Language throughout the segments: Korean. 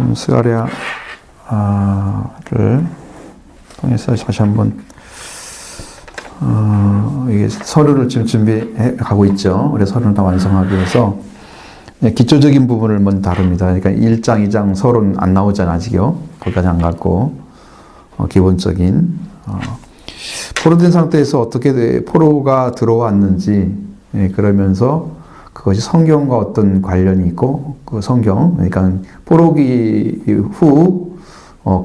좀 스가랴를 통해서 다시 한번 이게 서류를 지금 준비해 가고 있죠. 우리 서류를 다 완성하기 위해서 기초적인 부분을 먼저 다룹니다. 그러니까 1장, 2장 서류는 안 나오잖아, 아직요. 거기까지 안 갔고, 기본적인, 포로된 상태에서 어떻게 포로가 들어왔는지, 그러면서 그것이 성경과 어떤 관련이 있고, 그 성경, 그러니까 포로기 후,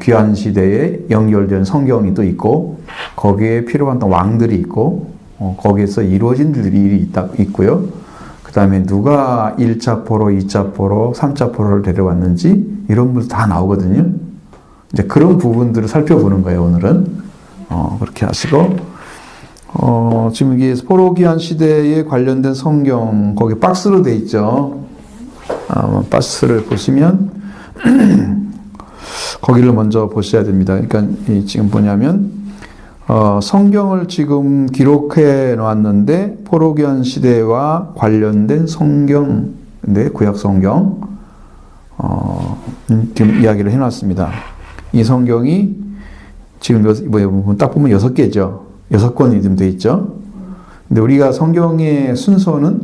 귀환 시대에 연결된 성경이 또 있고, 거기에 필요한 왕들이 있고, 거기에서 이루어진 일이 있고요. 그 다음에 누가 1차 포로, 2차 포로, 3차 포로를 데려왔는지 이런 부분 다 나오거든요. 이제 그런 부분들을 살펴보는 거예요, 오늘은. 그렇게 하시고, 지금 이게 포로 귀환 시대에 관련된 성경, 거기 박스로 돼 있죠. 박스를 보시면, 거기를 먼저 보셔야 됩니다. 그러니까 지금 뭐냐면, 성경을 지금 기록해 놓았는데 포로기환 시대와 관련된 성경인데 구약 성경 지금 이야기를 해놨습니다. 이 성경이 지금 딱 보면 6개죠. 6권이 지금 돼 있죠. 근데 우리가 성경의 순서는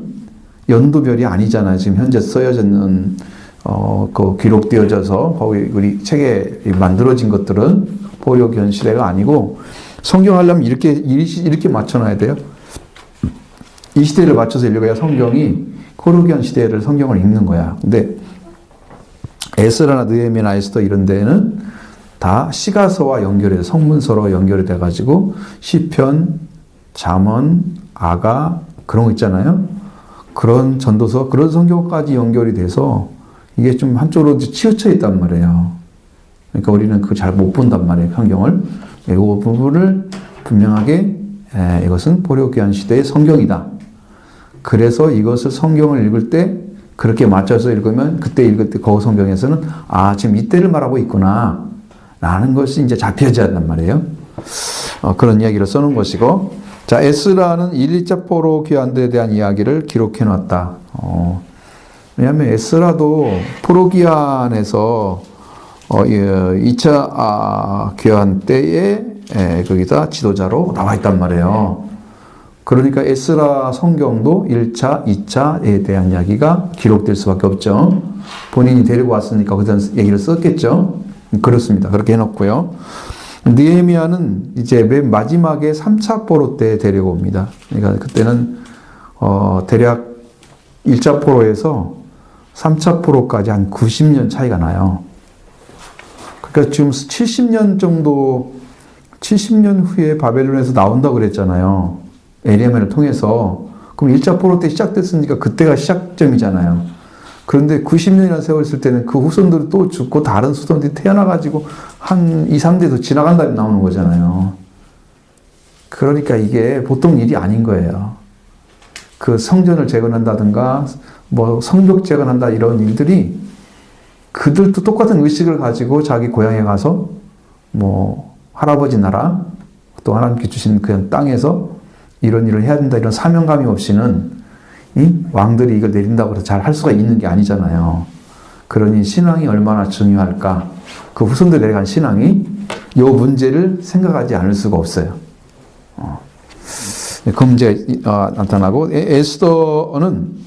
연도별이 아니잖아요. 지금 현재 쓰여졌는 그 기록되어져서 거기 우리 책에 만들어진 것들은 포로기환 시대가 아니고. 성경 하려면 이렇게 맞춰놔야 돼요. 이 시대를 맞춰서 읽어야 성경이 포로기환 시대를 성경을 읽는 거야. 근데 에스라나 느헤미야나 에스더 이런 데는 다 시가서와 연결해서 성문서로 연결이 돼가지고 시편, 잠언, 아가 그런 거 있잖아요. 그런 전도서, 그런 성경까지 연결이 돼서 이게 좀 한쪽으로 치우쳐 있단 말이에요. 그러니까 우리는 그거 잘 못 본단 말이에요, 성경을. 이 부분을 분명하게 이것은 포로기환 시대의 성경이다. 그래서 이것을 성경을 읽을 때 그렇게 맞춰서 읽으면 그때 읽을 때 그 성경에서는 지금 이때를 말하고 있구나 라는 것이 이제 잡혀져야 한단 말이에요. 그런 이야기를 써놓은 것이고, 자, 에스라는 1, 2차 포로 귀환대에 대한 이야기를 기록해 놨다. 왜냐하면 에스라도 포로 귀환에서 2차 귀환 때에 거기다 지도자로 나와 있단 말이에요. 그러니까 에스라 성경도 1차, 2차에 대한 이야기가 기록될 수밖에 없죠. 본인이 데리고 왔으니까 그런 얘기를 썼겠죠. 그렇습니다. 그렇게 해놓고요. 느헤미야는 이제 맨 마지막에 3차 포로 때 데려옵니다. 그러니까 그때는 대략 1차 포로에서 3차 포로까지 한 90년 차이가 나요. 그러니까 지금 70년 정도, 70년 후에 바벨론에서 나온다고 그랬잖아요. 에레미야를 통해서. 그럼 1차 포로 때 시작됐으니까 그때가 시작점이잖아요. 그런데 90년이라는 세월 있을 때는 그 후손들이 또 죽고 다른 후손들이 태어나가지고 한 2, 3대 더 지나간 다음에 나오는 거잖아요. 그러니까 이게 보통 일이 아닌 거예요. 그 성전을 재건한다든가, 성벽 재건한다 이런 일들이 그들도 똑같은 의식을 가지고 자기 고향에 가서 할아버지 나라 또 하나님께 주신 그 땅에서 이런 일을 해야 된다 이런 사명감이 없이는 왕들이 이걸 내린다고 해서 잘 할 수가 있는 게 아니잖아요. 그러니 신앙이 얼마나 중요할까. 그 후손들에 대한 신앙이 이 문제를 생각하지 않을 수가 없어요. 그 문제가 나타나고, 에스더는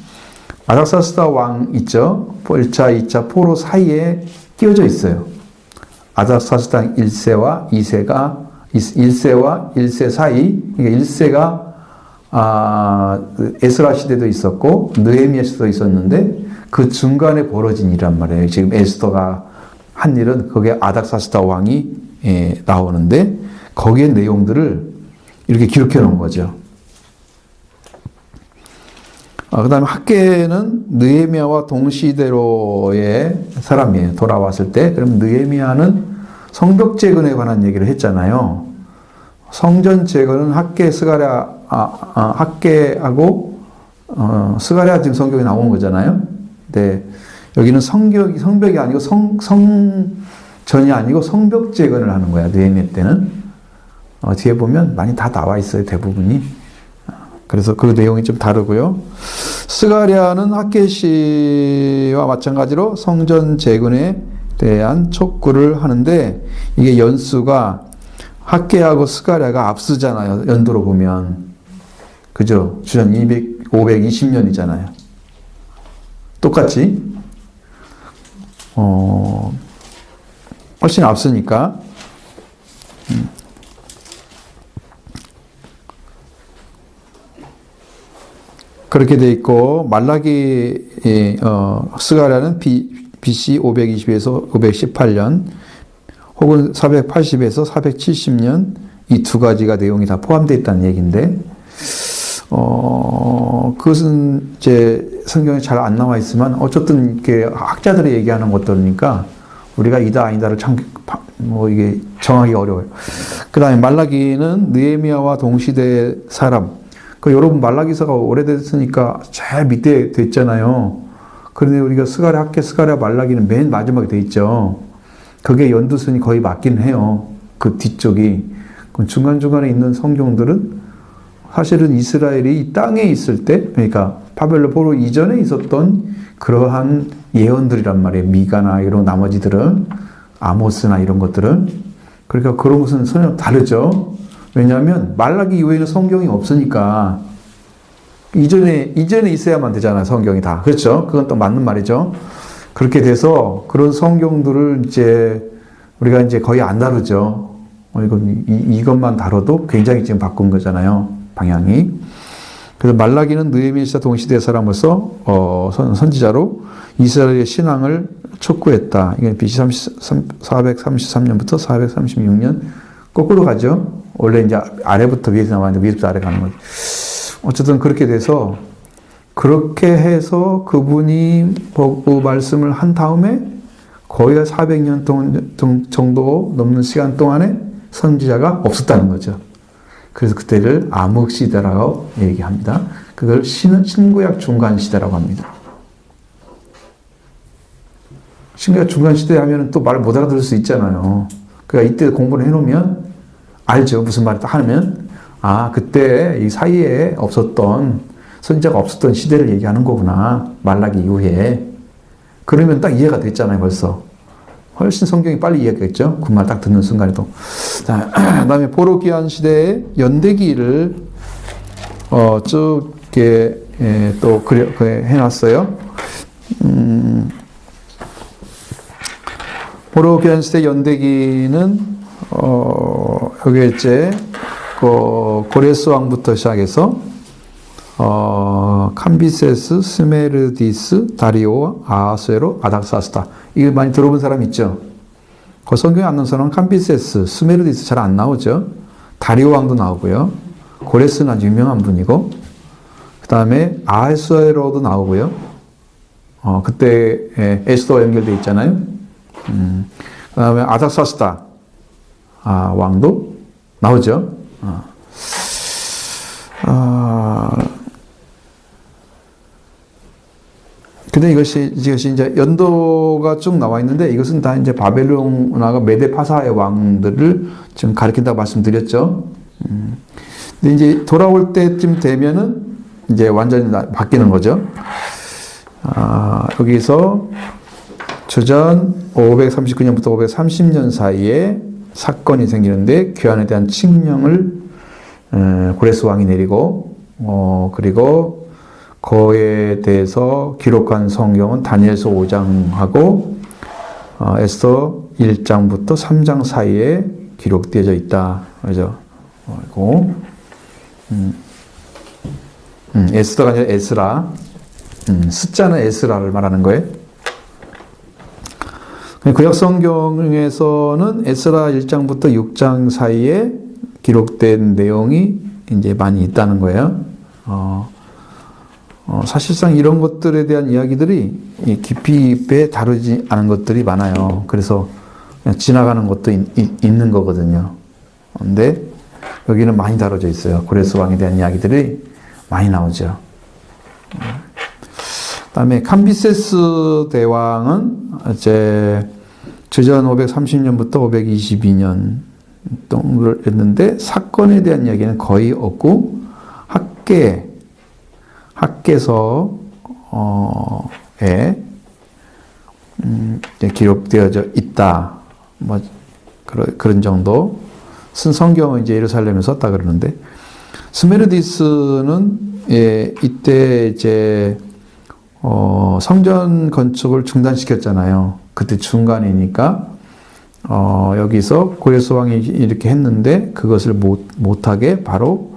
아닥사스다 왕 있죠? 1차, 2차 포로 사이에 끼어져 있어요. 아닥사스다 1세와 2세가, 1세와 1세 사이, 그러니까 1세가 에스라 시대도 있었고, 느헤미야 시대도 있었는데, 그 중간에 벌어진 일이란 말이에요. 지금 에스더가 한 일은 거기에 아닥사스다 왕이 나오는데, 거기에 내용들을 이렇게 기록해 놓은 거죠. 그 다음에 학개는 느헤미야와 동시대로의 사람이에요. 돌아왔을 때. 그럼 느헤미야는 성벽 재건에 관한 얘기를 했잖아요. 성전 재건은 학개, 학개하고 스가랴 지금 성경에 나온 거잖아요. 근데 여기는 성벽이 아니고 성전이 아니고 성벽 재건을 하는 거야. 느헤미야 때는. 뒤에 보면 많이 다 나와 있어요. 대부분이. 그래서 그 내용이 좀 다르고요. 스가랴는 학개시와 마찬가지로 성전 재건에 대한 촉구를 하는데 이게 연수가 학개하고 스가랴가 앞서잖아요. 연도로 보면. 그죠? 주전 520년이잖아요. 똑같이. 훨씬 앞서니까. 그렇게 돼 있고, 말라기, 스가랴는 BC 520에서 518년, 혹은 480에서 470년, 이 두 가지가 내용이 다 포함되어 있다는 얘기인데, 그것은 이제 성경에 잘 안 나와 있지만, 어쨌든 이렇게 학자들이 얘기하는 것들이니까, 우리가 이다 아니다를 참, 이게 정하기 어려워요. 그 다음에 말라기는 느헤미야와 동시대 사람, 여러분 말라기서가 오래됐으니까 제일 밑에 됐잖아요. 그런데 우리가 스가랴, 학개, 스가랴, 말라기는 맨 마지막에 돼 있죠. 그게 연두순이 거의 맞긴 해요. 그 뒤쪽이. 중간중간에 있는 성경들은 사실은 이스라엘이 이 땅에 있을 때, 그러니까 바벨론 포로 이전에 있었던 그러한 예언들이란 말이에요. 미가나 이런 나머지들은, 아모스나 이런 것들은. 그러니까 그런 것은 전혀 다르죠. 왜냐하면 말라기 이후에는 성경이 없으니까 이전에 있어야만 되잖아요. 성경이 다. 그렇죠? 그건 또 맞는 말이죠. 그렇게 돼서 그런 성경들을 이제 우리가 이제 거의 안 다루죠. 이것만 다뤄도 굉장히 지금 바꾼 거잖아요. 방향이. 그래서 말라기는 느헤미야 동시대 사람으로서 선지자로 이스라엘의 신앙을 촉구했다. 이게 BC 433년부터 436년 거꾸로 가죠. 원래 이제 아래부터 위에서 나왔는데 위에부터 아래 가는 거죠. 어쨌든 그렇게 돼서 그렇게 해서 그분이 보고 말씀을 한 다음에 거의 400년 정도 넘는 시간 동안에 선지자가 없었다는 거죠. 그래서 그때를 암흑시대라고 얘기합니다. 그걸 신구약 중간시대라고 합니다. 신구약 중간시대 하면 또 말 못 알아들을 수 있잖아요. 그러니까 이때 공부를 해놓으면 알죠. 무슨 말을 딱 하면, 그때 이 사이에 없었던, 선지자가 없었던 시대를 얘기하는 거구나. 말라기 이후에. 그러면 딱 이해가 됐잖아요, 벌써. 훨씬 성경이 빨리 이해했겠죠? 그 말 딱 듣는 순간에도. 자, 그 다음에 포로기한 시대의 연대기를, 쭉, 이렇게, 또 해놨어요. 포로기한 시대 연대기는, 여기 이제, 고레스 왕부터 시작해서, 캄비세스, 스메르디스, 다리오, 아하수에로, 아닥사스다. 이거 많이 들어본 사람 있죠? 그 성경에 안 나온 사람은 캄비세스, 스메르디스 잘 안 나오죠? 다리오 왕도 나오고요. 고레스는 아주 유명한 분이고, 그 다음에 아하수에로도 나오고요. 그때 에스더 연결되어 있잖아요. 그 다음에 아닥사스다. 왕도 나오죠. 근데 이것이 이제 연도가 쭉 나와 있는데 이것은 다 이제 바벨론하고 메데파사의 왕들을 지금 가리킨다고 말씀드렸죠. 근데 이제 돌아올 때쯤 되면은 이제 완전히 바뀌는 거죠. 여기서 주전 539년부터 530년 사이에 사건이 생기는데 귀환에 대한 칙령을 고레스 왕이 내리고 그리고 그에 대해서 기록한 성경은 다니엘서 5장하고 에스더 1장부터 3장 사이에 기록되어져 있다. 그죠? 그리고 에스더가 아니라 에스라. 숫자는 에스라를 말하는 거예요. 구약 성경에서는 에스라 1장부터 6장 사이에 기록된 내용이 이제 많이 있다는 거예요. 사실상 이런 것들에 대한 이야기들이 깊이 있게 다루지 않은 것들이 많아요. 그래서 그냥 지나가는 것도 있는 거거든요. 근데 여기는 많이 다뤄져 있어요. 고레스 왕에 대한 이야기들이 많이 나오죠. 그다음에 캄비세스 대왕은 이제 주전 530년부터 522년 동안을 했는데 사건에 대한 이야기는 거의 없고 학계서에 이제 기록되어져 있다. 뭐 그런 정도. 쓴 성경은 이제 예루살렘에 썼다 그러는데 스메르디스는 이때 이제 성전 건축을 중단시켰잖아요. 그때 중간이니까 여기서 고레스 왕이 이렇게 했는데 그것을 못하게 바로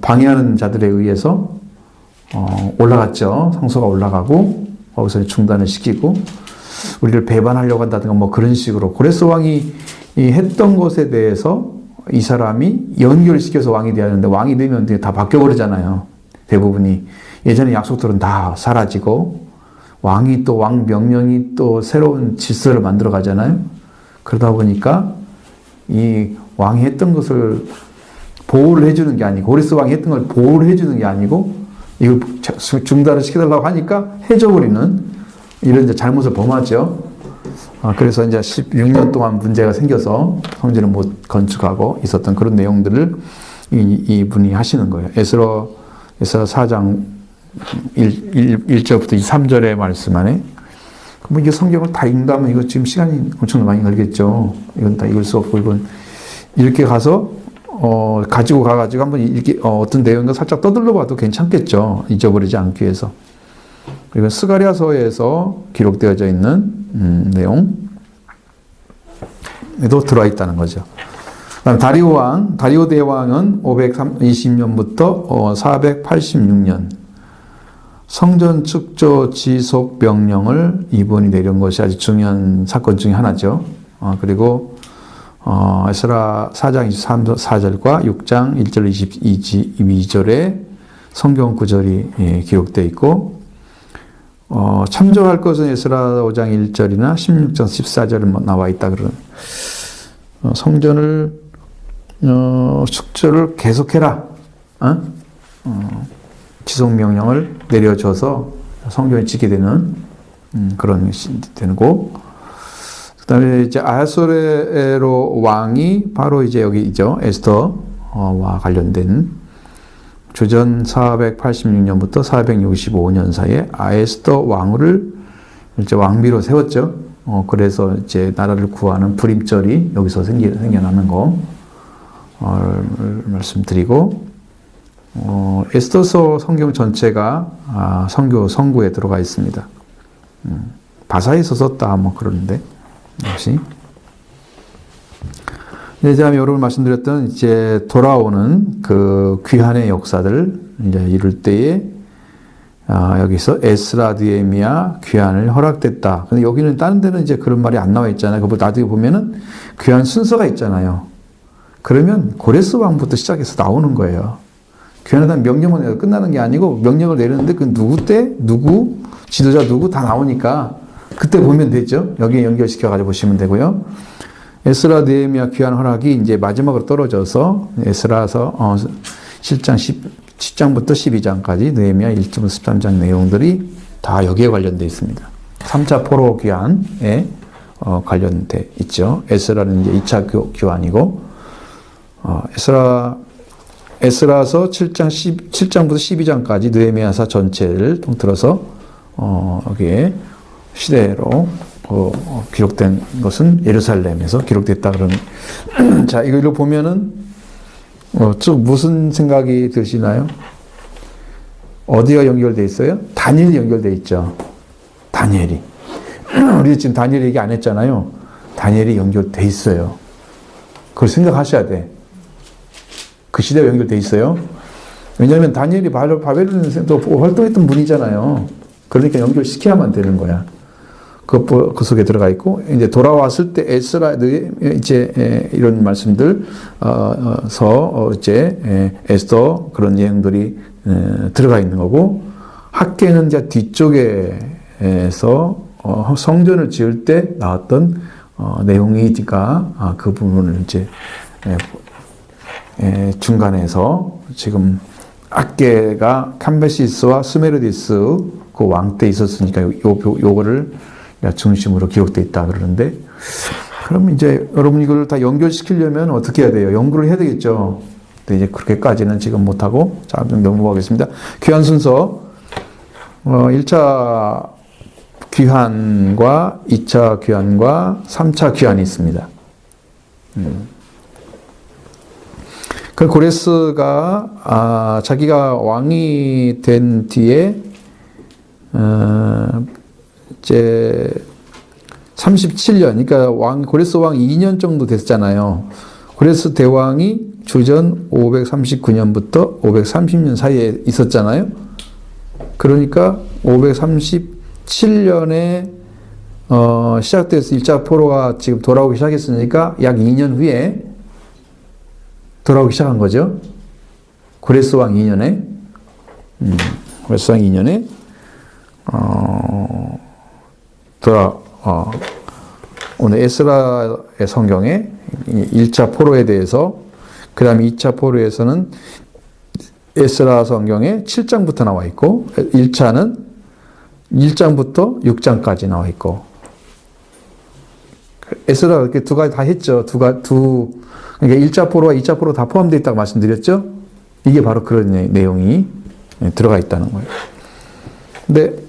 방해하는 자들에 의해서 올라갔죠. 성소가 올라가고 거기서 중단을 시키고 우리를 배반하려고 한다든가 뭐 그런 식으로 고레스 왕이 했던 것에 대해서 이 사람이 연결시켜서 왕이 돼야 하는데 왕이 되면 다 바뀌어버리잖아요. 대부분이. 예전에 약속들은 다 사라지고 왕이 또 왕 명령이 또 새로운 질서를 만들어 가잖아요. 그러다 보니까 이 왕이 했던 것을 보호를 해주는 게 아니고 고레스 왕이 했던 걸 보호를 해주는 게 아니고 이걸 중단을 시켜달라고 하니까 해줘버리는 이런 이제 잘못을 범하죠. 그래서 이제 16년 동안 문제가 생겨서 성전을 못 건축하고 있었던 그런 내용들을 이분이 하시는 거예요. 에스라 4장 1절부터 3절의 말씀 안에. 그럼 이게 성경을 다 읽는다면 이거 지금 시간이 엄청 많이 걸리겠죠. 이건 다 읽을 수 없고, 이건 이렇게 가서, 가지고 가가지고 한번 이렇게, 어떤 내용인가 살짝 떠들러 봐도 괜찮겠죠. 잊어버리지 않기 위해서. 그리고 스가랴서에서 기록되어져 있는 내용에도 들어와 있다는 거죠. 그다음 다리오 대왕은 520년부터 486년 성전 축조 지속 명령을 이분이 내린 것이 아주 중요한 사건 중에 하나죠. 그리고 에스라 4장 24절과 6장 1절 22절에 성경 구절이 기록되어 있고 참조할 것은 에스라 5장 1절이나 16장 14절에 나와 있다 그런 성전을 축조를 계속해라. 지속 명령을 내려줘서 성전을 지게 되는 그런 것이 되고, 그다음에 이제 아하수에로 왕이 바로 이제 여기 있죠. 에스더와 관련된 주전 486년부터 465년 사이에 아에스더 왕후를 이제 왕비로 세웠죠. 그래서 이제 나라를 구하는 불임절이 여기서 생겨나는 거 말씀드리고, 에스더서 성경 전체가 성구에 들어가 있습니다. 바사에서 썼다 뭐 그러는데 역시. 이제 여러분 말씀드렸던 이제 돌아오는 그 귀환의 역사들 이제 이룰 때에 여기서 에스라 느헤미야 귀환을 허락됐다. 근데 여기는 다른 데는 이제 그런 말이 안 나와 있잖아요. 그거 나중에 보면은 귀환 순서가 있잖아요. 그러면 고레스 왕부터 시작해서 나오는 거예요. 귀환하다는 명령만 내가 끝나는 게 아니고 명령을 내렸는데 그 누구 때 누구 지도자 누구 다 나오니까 그때 보면 되죠. 여기에 연결시켜 가지고 보시면 되고요. 에스라 느헤미야 귀환 허락이 이제 마지막으로 떨어져서 에스라서 실장 10장부터 12장까지 느헤미야 1장부터 13장 내용들이 다 여기에 관련되어 있습니다. 3차 포로 귀환에 관련돼 있죠. 에스라는 이제 2차 귀환이고 에스라서 7장부터 12장까지 느헤미야서 전체를 통틀어서 여기에 시대로 기록된 것은 예루살렘에서 기록됐다 그러는. 자, 이걸로 보면은 좀 무슨 생각이 드시나요? 어디가 연결돼 있어요? 다니엘이 연결돼 있죠. 다니엘이. 우리 지금 다니엘 얘기 안 했잖아요. 다니엘이 연결돼 있어요. 그걸 생각하셔야 돼. 그 시대와 연결돼 있어요. 왜냐하면 다니엘이 바벨론에서 활동했던 분이잖아요. 그러니까 연결시켜야만 되는 거야. 그 속에 들어가 있고, 이제 돌아왔을 때 에스라의 이제 이런 말씀들, 이제 에스더 그런 내용들이 들어가 있는 거고, 학계는 이제 뒤쪽에서 성전을 지을 때 나왔던 내용이니까 그 부분을 이제 중간에서 지금 학계가 캄베시스와 스메르디스 그 왕 때 있었으니까 요거를 중심으로 기록되어 있다 그러는데, 그럼 이제 여러분 이걸 다 연결시키려면 어떻게 해야 돼요? 연구를 해야 되겠죠. 근데 이제 그렇게까지는 지금 못하고, 자, 좀 넘어가겠습니다. 귀환 순서, 1차 귀환과 2차 귀환과 3차 귀환이 있습니다. 그 고레스가 자기가 왕이 된 뒤에 이제 37년, 그러니까 고레스 왕 2년 정도 됐잖아요. 고레스 대왕이 주전 539년부터 530년 사이에 있었잖아요. 그러니까 537년에 시작돼서 1차 포로가 지금 돌아오기 시작했으니까 약 2년 후에 돌아오기 시작한 거죠. 고레스 왕 2년에 고레스 왕 2년에 오늘 에스라의 성경에 1차 포로에 대해서, 그 다음에 2차 포로에서는 에스라 성경에 7장부터 나와 있고, 1차는 1장부터 6장까지 나와 있고, 에스라 이렇게 두 가지 다 했죠. 그러니까 1차 포로와 2차 포로 다 포함되어 있다고 말씀드렸죠. 이게 바로 그런 내용이 들어가 있다는 거예요. 근데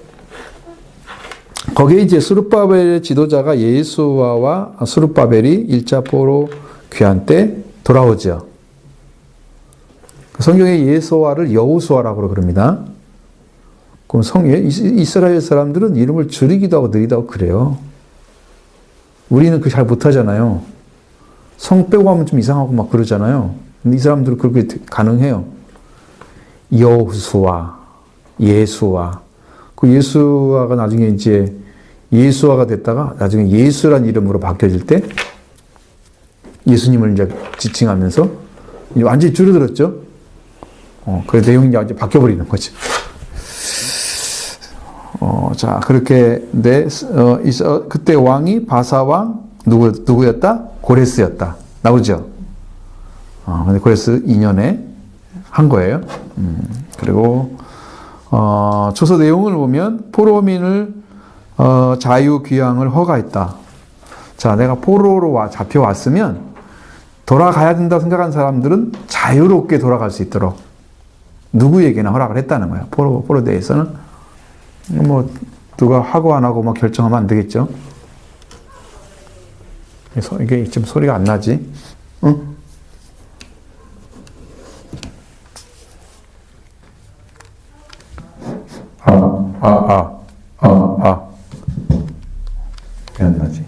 거기에 이제 스룹바벨의 지도자가 예수아와 스룹바벨이 1차 포로 귀환 때 돌아오죠. 성경에 예수아를 여호수아라고 그럽니다. 그럼 이스라엘 사람들은 이름을 줄이기도 하고 느리기도 하고 그래요. 우리는 그 잘 못하잖아요. 성 빼고 하면 좀 이상하고 막 그러잖아요. 근데 이 사람들은 그렇게 가능해요. 여호수아, 예수아. 그 예수아가 나중에 이제 예수아가 됐다가 나중에 예수란 이름으로 바뀌어질 때 예수님을 이제 지칭하면서 이제 완전히 줄어들었죠. 그 내용이 이제 바뀌어버리는 거죠. 자, 그렇게, 그때 왕이 바사왕, 누구였다? 고레스였다. 나오죠? 근데 고레스 2년에 한 거예요. 그리고, 조서 내용을 보면, 포로민을, 자유귀향을 허가했다. 자, 내가 포로로 잡혀왔으면, 돌아가야 된다고 생각하는 사람들은 자유롭게 돌아갈 수 있도록 누구에게나 허락을 했다는 거예요. 포로 대해서는. 뭐 누가 하고 안 하고 막 결정하면 안 되겠죠. 그래서 이게 지금 소리가 안 나지? 응? 왜 안 나지?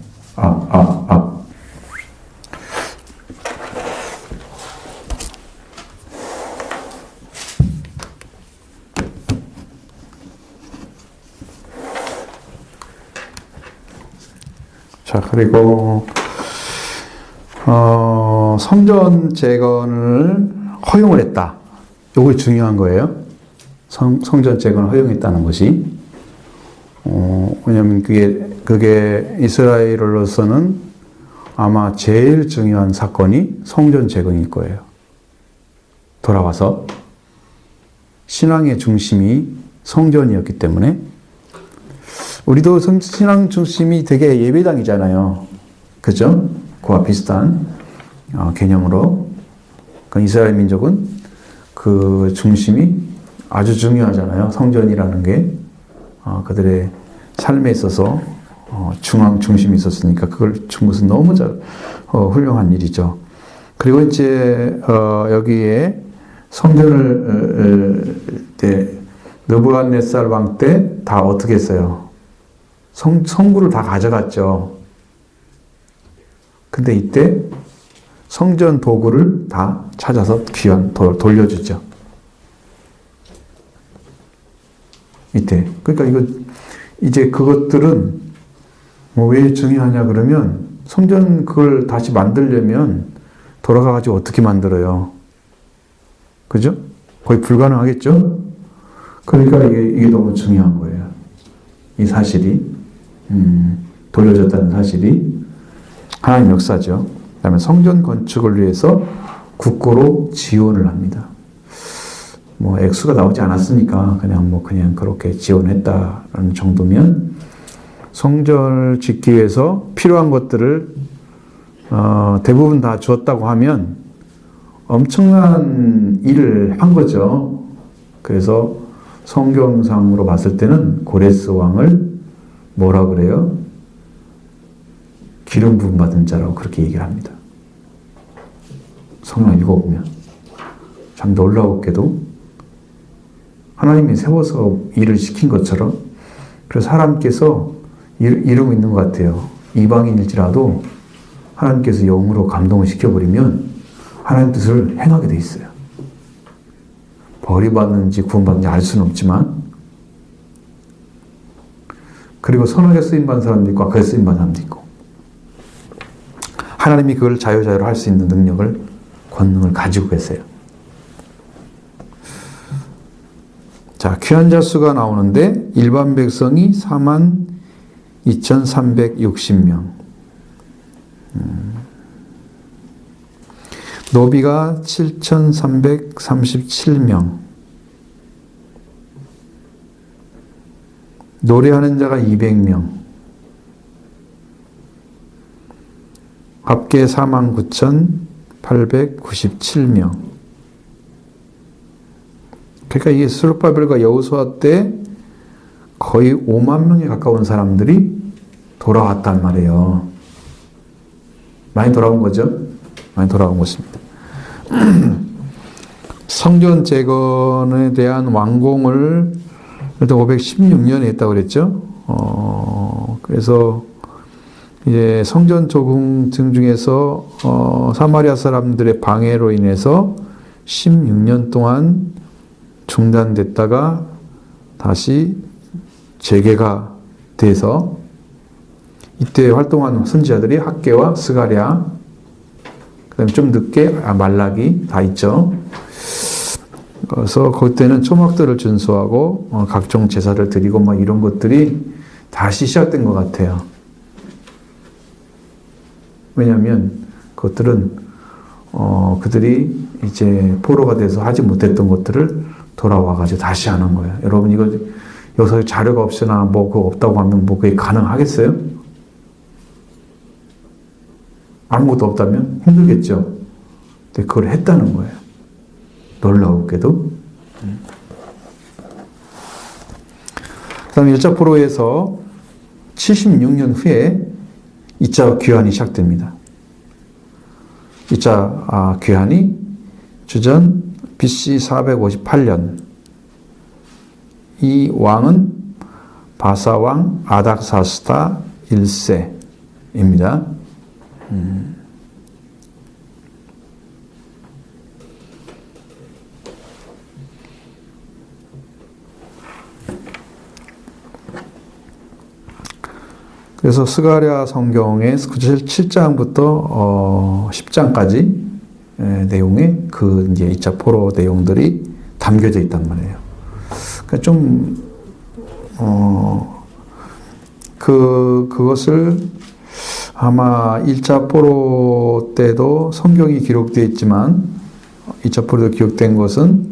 자, 그리고, 성전 재건을 허용을 했다. 요게 중요한 거예요. 성전 재건을 허용했다는 것이. 왜냐면 그게 이스라엘로서는 아마 제일 중요한 사건이 성전 재건일 거예요. 돌아와서. 신앙의 중심이 성전이었기 때문에. 우리도 신앙 중심이 되게 예배당이잖아요. 그죠? 그와 비슷한 개념으로. 이스라엘 민족은 그 중심이 아주 중요하잖아요. 성전이라는 게 그들의 삶에 있어서 중앙 중심이 있었으니까 그걸 준 것은 너무 훌륭한 일이죠. 그리고 이제 여기에 성전을 느부갓네살 왕 때 다 어떻게 했어요? 성구를 다 가져갔죠. 근데 이때 성전 도구를 다 찾아서 돌려주죠. 이때. 그러니까 이제 그것들은 뭐 왜 중요하냐 그러면 성전 그걸 다시 만들려면 돌아가가지고 어떻게 만들어요? 그죠? 거의 불가능하겠죠? 그러니까 이게 너무 중요한 거예요. 이 사실이. 돌려줬다는 사실이 하나님 역사죠. 그 다음에 성전 건축을 위해서 국고로 지원을 합니다. 뭐 액수가 나오지 않았으니까 그냥 그렇게 지원했다라는 정도면 성전을 짓기 위해서 필요한 것들을 대부분 다 주었다고 하면 엄청난 일을 한 거죠. 그래서 성경상으로 봤을 때는 고레스 왕을 뭐라 그래요? 기름 부음 받은 자라고 그렇게 얘기를 합니다. 성경 읽어보면 참 놀라웠게도 하나님이 세워서 일을 시킨 것처럼 그래서 하나님께서 이러고 있는 것 같아요. 이방인일지라도 하나님께서 영으로 감동을 시켜버리면 하나님 뜻을 행하게 돼 있어요. 벌이받는지 구원받는지 알 수는 없지만 그리고 선하게 쓰임받는 사람도 있고 악하게 쓰임받는 사람도 있고 하나님이 그걸 자유자유로 할 수 있는 능력을 권능을 가지고 계세요. 자, 귀한 자 수가 나오는데 일반 백성이 42,360명 노비가 7,337명 노래하는 자가 200명 합계 49,897명 그러니까 이게 스룹바벨과 여호수아 때 거의 5만 명에 가까운 사람들이 돌아왔단 말이에요. 많이 돌아온 거죠? 많이 돌아온 것입니다. 성전 재건에 대한 완공을 일단 516년에 했다고 그랬죠. 그래서 이제 성전 조공 중에서 사마리아 사람들의 방해로 인해서 16년 동안 중단됐다가 다시 재개가 돼서 이때 활동한 선지자들이 학개와 스가랴 그다음에 좀 늦게 말라기 다 있죠. 그래서 그때는 초막들을 준수하고 각종 제사를 드리고 막 이런 것들이 다시 시작된 것 같아요. 왜냐하면 그것들은 그들이 이제 포로가 돼서 하지 못했던 것들을 돌아와가지고 다시 하는 거예요. 여러분 이거 여기서 자료가 없으나 뭐 그거 없다고 하면 뭐 그게 가능하겠어요? 아무것도 없다면 힘들겠죠. 근데 그걸 했다는 거예요. 놀라웠게도. 그 다음에 1차 포로에서 76년 후에 2차 귀환이 시작됩니다. 2차 귀환이 주전 BC 458년 이 왕은 바사왕 아닥사스다 1세입니다. 그래서 스가랴 성경의 7장부터 10장까지 내용에 그 이제 2차 포로 내용들이 담겨져 있단 말이에요. 그러니까 좀 그것을 아마 1차 포로 때도 성경이 기록되어 있지만 2차 포로도 기록된 것은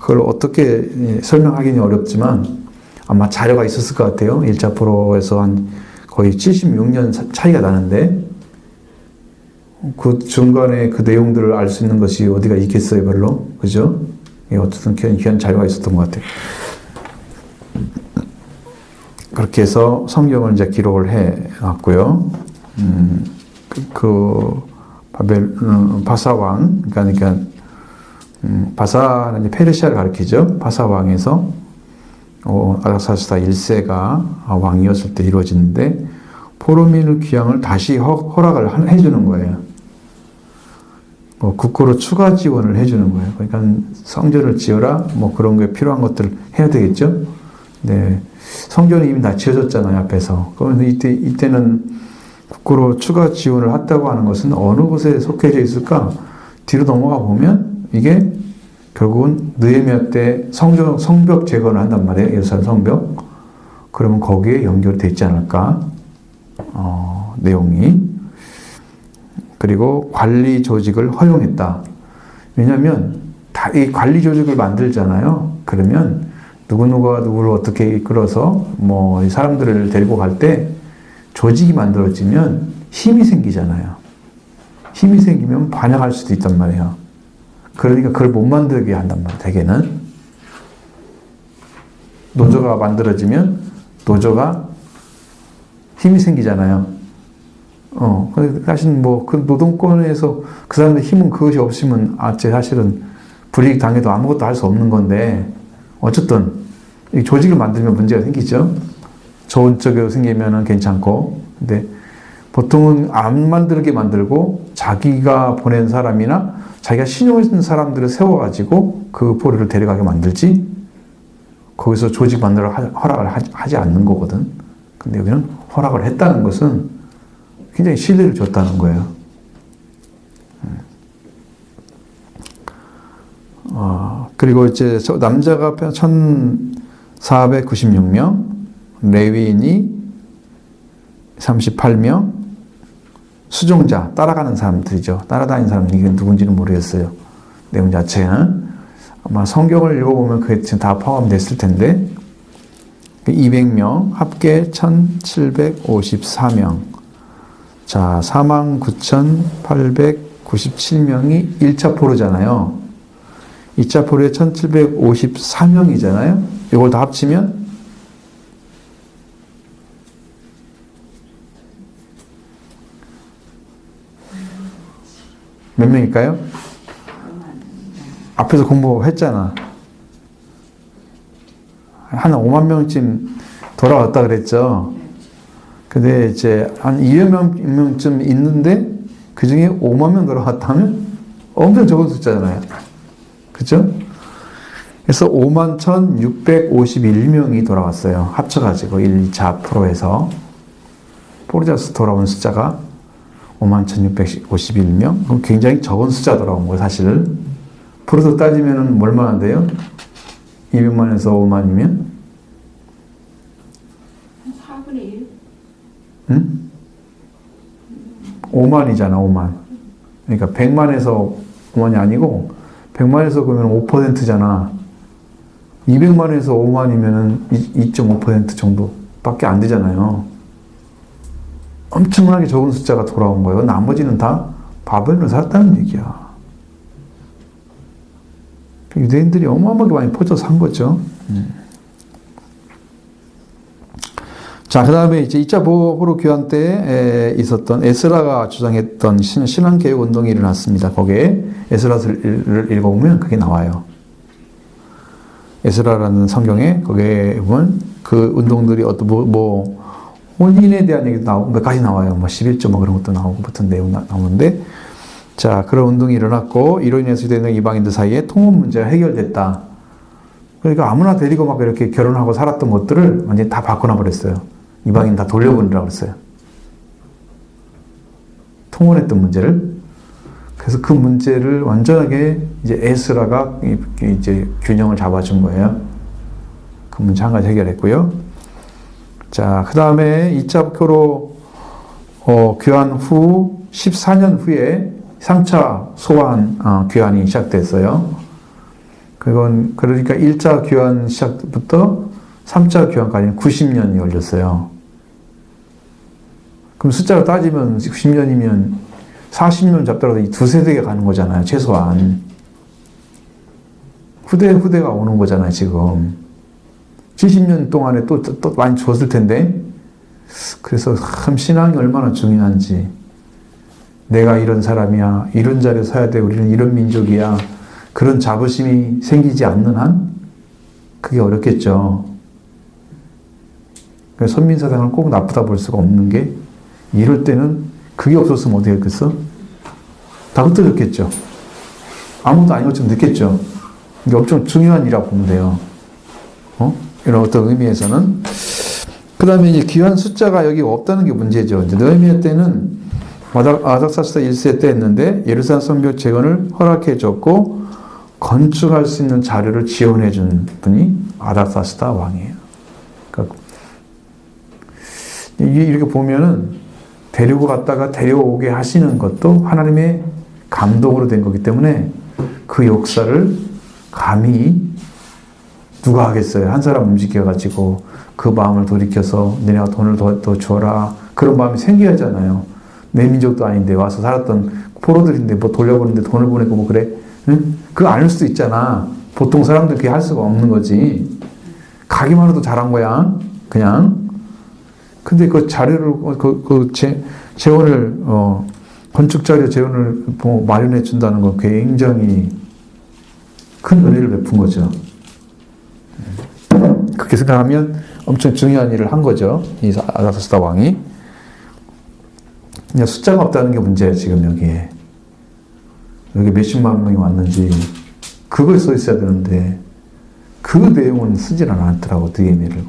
그걸 어떻게 설명하기는 어렵지만 아마 자료가 있었을 것 같아요. 1차 포로에서 한 거의 76년 차이가 나는데 그 중간에 그 내용들을 알 수 있는 것이 어디가 있겠어요, 별로? 그죠? 어쨌든 귀한 자료가 있었던 것 같아요. 그렇게 해서 성경을 이제 기록을 해 놨고요. 바사왕, 그러니까 바사는 이제 페르시아를 가리키죠. 바사왕에서 아닥사스다 1세가 왕이었을 때 이루어지는데 포로민의 귀향을 다시 허락을 해주는 거예요. 국고로 추가 지원을 해주는 거예요. 그러니까 성전을 지어라, 뭐 그런 게 필요한 것들을 해야 되겠죠. 네, 성전이 이미 다 지어졌잖아요, 앞에서. 그러면 이때는 국고로 추가 지원을 했다고 하는 것은 어느 곳에 속해져 있을까? 뒤로 넘어가 보면 이게 결국은 느헤미야 때 성벽 재건을 한단 말이에요. 예루살렘 성벽. 그러면 거기에 연결되어 있지 않을까? 내용이. 그리고 관리 조직을 허용했다. 왜냐하면 다 이 관리 조직을 만들잖아요. 그러면 누구누가 누구를 어떻게 이끌어서 뭐 사람들을 데리고 갈 때 조직이 만들어지면 힘이 생기잖아요. 힘이 생기면 반역할 수도 있단 말이에요. 그러니까 그걸 못 만들게 한단 말이에요. 대개는 노조가 만들어지면 노조가 힘이 생기잖아요. 근데 사실 뭐 그 노동권에서 그 사람들 힘은 그것이 없으면 사실은 불이익 당해도 아무것도 할 수 없는 건데 어쨌든 이 조직을 만들면 문제가 생기죠. 좋은 쪽으로 생기면은 괜찮고, 근데 보통은 안 만들게 만들고 자기가 보낸 사람이나 자기가 신용했던 사람들을 세워가지고 그 포로를 데려가게 만들지 거기서 조직 만들어 허락을 하지 않는 거거든. 근데 여기는 허락을 했다는 것은 굉장히 신뢰를 줬다는 거예요. 그리고 이제 남자가 1496명, 레위인이 38명, 수종자, 따라가는 사람들이죠. 따라다니는 사람이 이게 누군지는 모르겠어요. 내용 자체는. 아마 성경을 읽어보면 그게 다 포함됐을 텐데, 200명, 합계 1754명. 자, 49,897명이 1차 포로잖아요. 2차 포로에 1754명이잖아요. 이걸 다 합치면 몇 명일까요? 앞에서 공부했잖아. 한 5만 명쯤 돌아왔다 그랬죠. 근데 이제 한 200명쯤 있는데 그 중에 5만 명 돌아왔다면 엄청 적은 숫자잖아요. 그죠? 그래서 51,651명이 돌아왔어요. 합쳐가지고 1, 2차 포로에서. 포로자스 돌아온 숫자가 51,651명? 그럼 굉장히 적은 숫자 돌아온 거예요, 사실. 포로도 따지면 얼마나 돼요? 200만에서 5만이면? 4분의 1? 응? 5만이잖아, 5만. 그러니까 100만에서 5만이 아니고 100만에서 그러면 5%잖아. 200만에서 5만이면 2.5% 정도밖에 안 되잖아요. 엄청나게 적은 숫자가 돌아온 거예요. 나머지는 다 바벨론을 살았다는 얘기야. 유대인들이 어마어마하게 많이 퍼져서 한 거죠. 자, 그 다음에 이제 2차 포로 교환 때 있었던 에스라가 주장했던 신앙개혁 운동이 일어났습니다. 거기에 에스라를 읽어보면 그게 나와요. 에스라라는 성경에 거기에 보면 그 운동들이 혼인에 대한 얘기도 나오고 몇 가지 나와요. 11조 그런 것도 나오고 붙은 내용 나오는데, 자, 그런 운동이 일어났고 이로 인해서 유대인과 이방인들 사이에 통혼 문제가 해결됐다. 그러니까 아무나 데리고 막 이렇게 결혼하고 살았던 것들을 완전히 다 바꿔놔 버렸어요. 이방인 다 돌려보내라고 그랬어요. 통혼했던 문제를. 그래서 그 문제를 완전하게 이제 에스라가 이제 균형을 잡아준 거예요. 그 문제 한 가지 해결했고요. 자, 그 다음에 2차 포로 교환 후 14년 후에 3차 소환 교환이 시작됐어요. 그러니까 1차 교환 시작부터 3차 교환까지는 90년이 걸렸어요. 그럼 숫자로 따지면 90년이면 40년 잡더라도 이 두세 대가 가는 거잖아요. 최소한. 후대가 오는 거잖아요, 지금. 70년 동안에 또 많이 줬을 텐데. 그래서 참 신앙이 얼마나 중요한지. 내가 이런 사람이야. 이런 자리에 서야 돼. 우리는 이런 민족이야. 그런 자부심이 생기지 않는 한 그게 어렵겠죠. 선민사상을 꼭 나쁘다 볼 수가 없는 게, 이럴 때는 그게 없었으면 어떻게 했겠어? 다 흩어졌겠죠. 아무도 아닌 것처럼 느꼈죠. 이게 엄청 중요한 일이라고 보면 돼요. 이런 어떤 의미에서는. 그 다음에 이제 귀한 숫자가 여기 없다는 게 문제죠. 이제 느헤미야 때는 아닥사스다 1세 때 했는데 예루살렘 성벽 재건을 허락해 줬고 건축할 수 있는 자료를 지원해 준 분이 아닥사스다 왕이에요. 그러니까 이렇게 보면은 데리고 갔다가 데려오게 하시는 것도 하나님의 감동으로 된 거기 때문에 그 역사를 감히 누가 하겠어요? 한 사람 움직여가지고 그 마음을 돌이켜서 너네가 돈을 더 줘라. 그런 마음이 생겨야 하잖아요. 내 민족도 아닌데 와서 살았던 포로들인데 뭐 돌려보는데 돈을 보내고 뭐 그래? 응? 그거 아닐 수도 있잖아. 보통 사람들 그게 할 수가 없는 거지. 가기만 해도 잘한 거야. 그냥. 근데 그 자료를, 재원을, 건축 자료 재원을 뭐 마련해 준다는 건 굉장히 큰 은혜를 베푼 거죠. 그렇게 생각하면 엄청 중요한 일을 한 거죠. 이 아닥사스다 왕이. 그냥 숫자가 없다는 게 문제예요, 지금 여기에. 여기 몇십만 명이 왔는지, 그걸 써 있어야 되는데, 그 내용은 쓰질 않았더라고, 느헤미야를.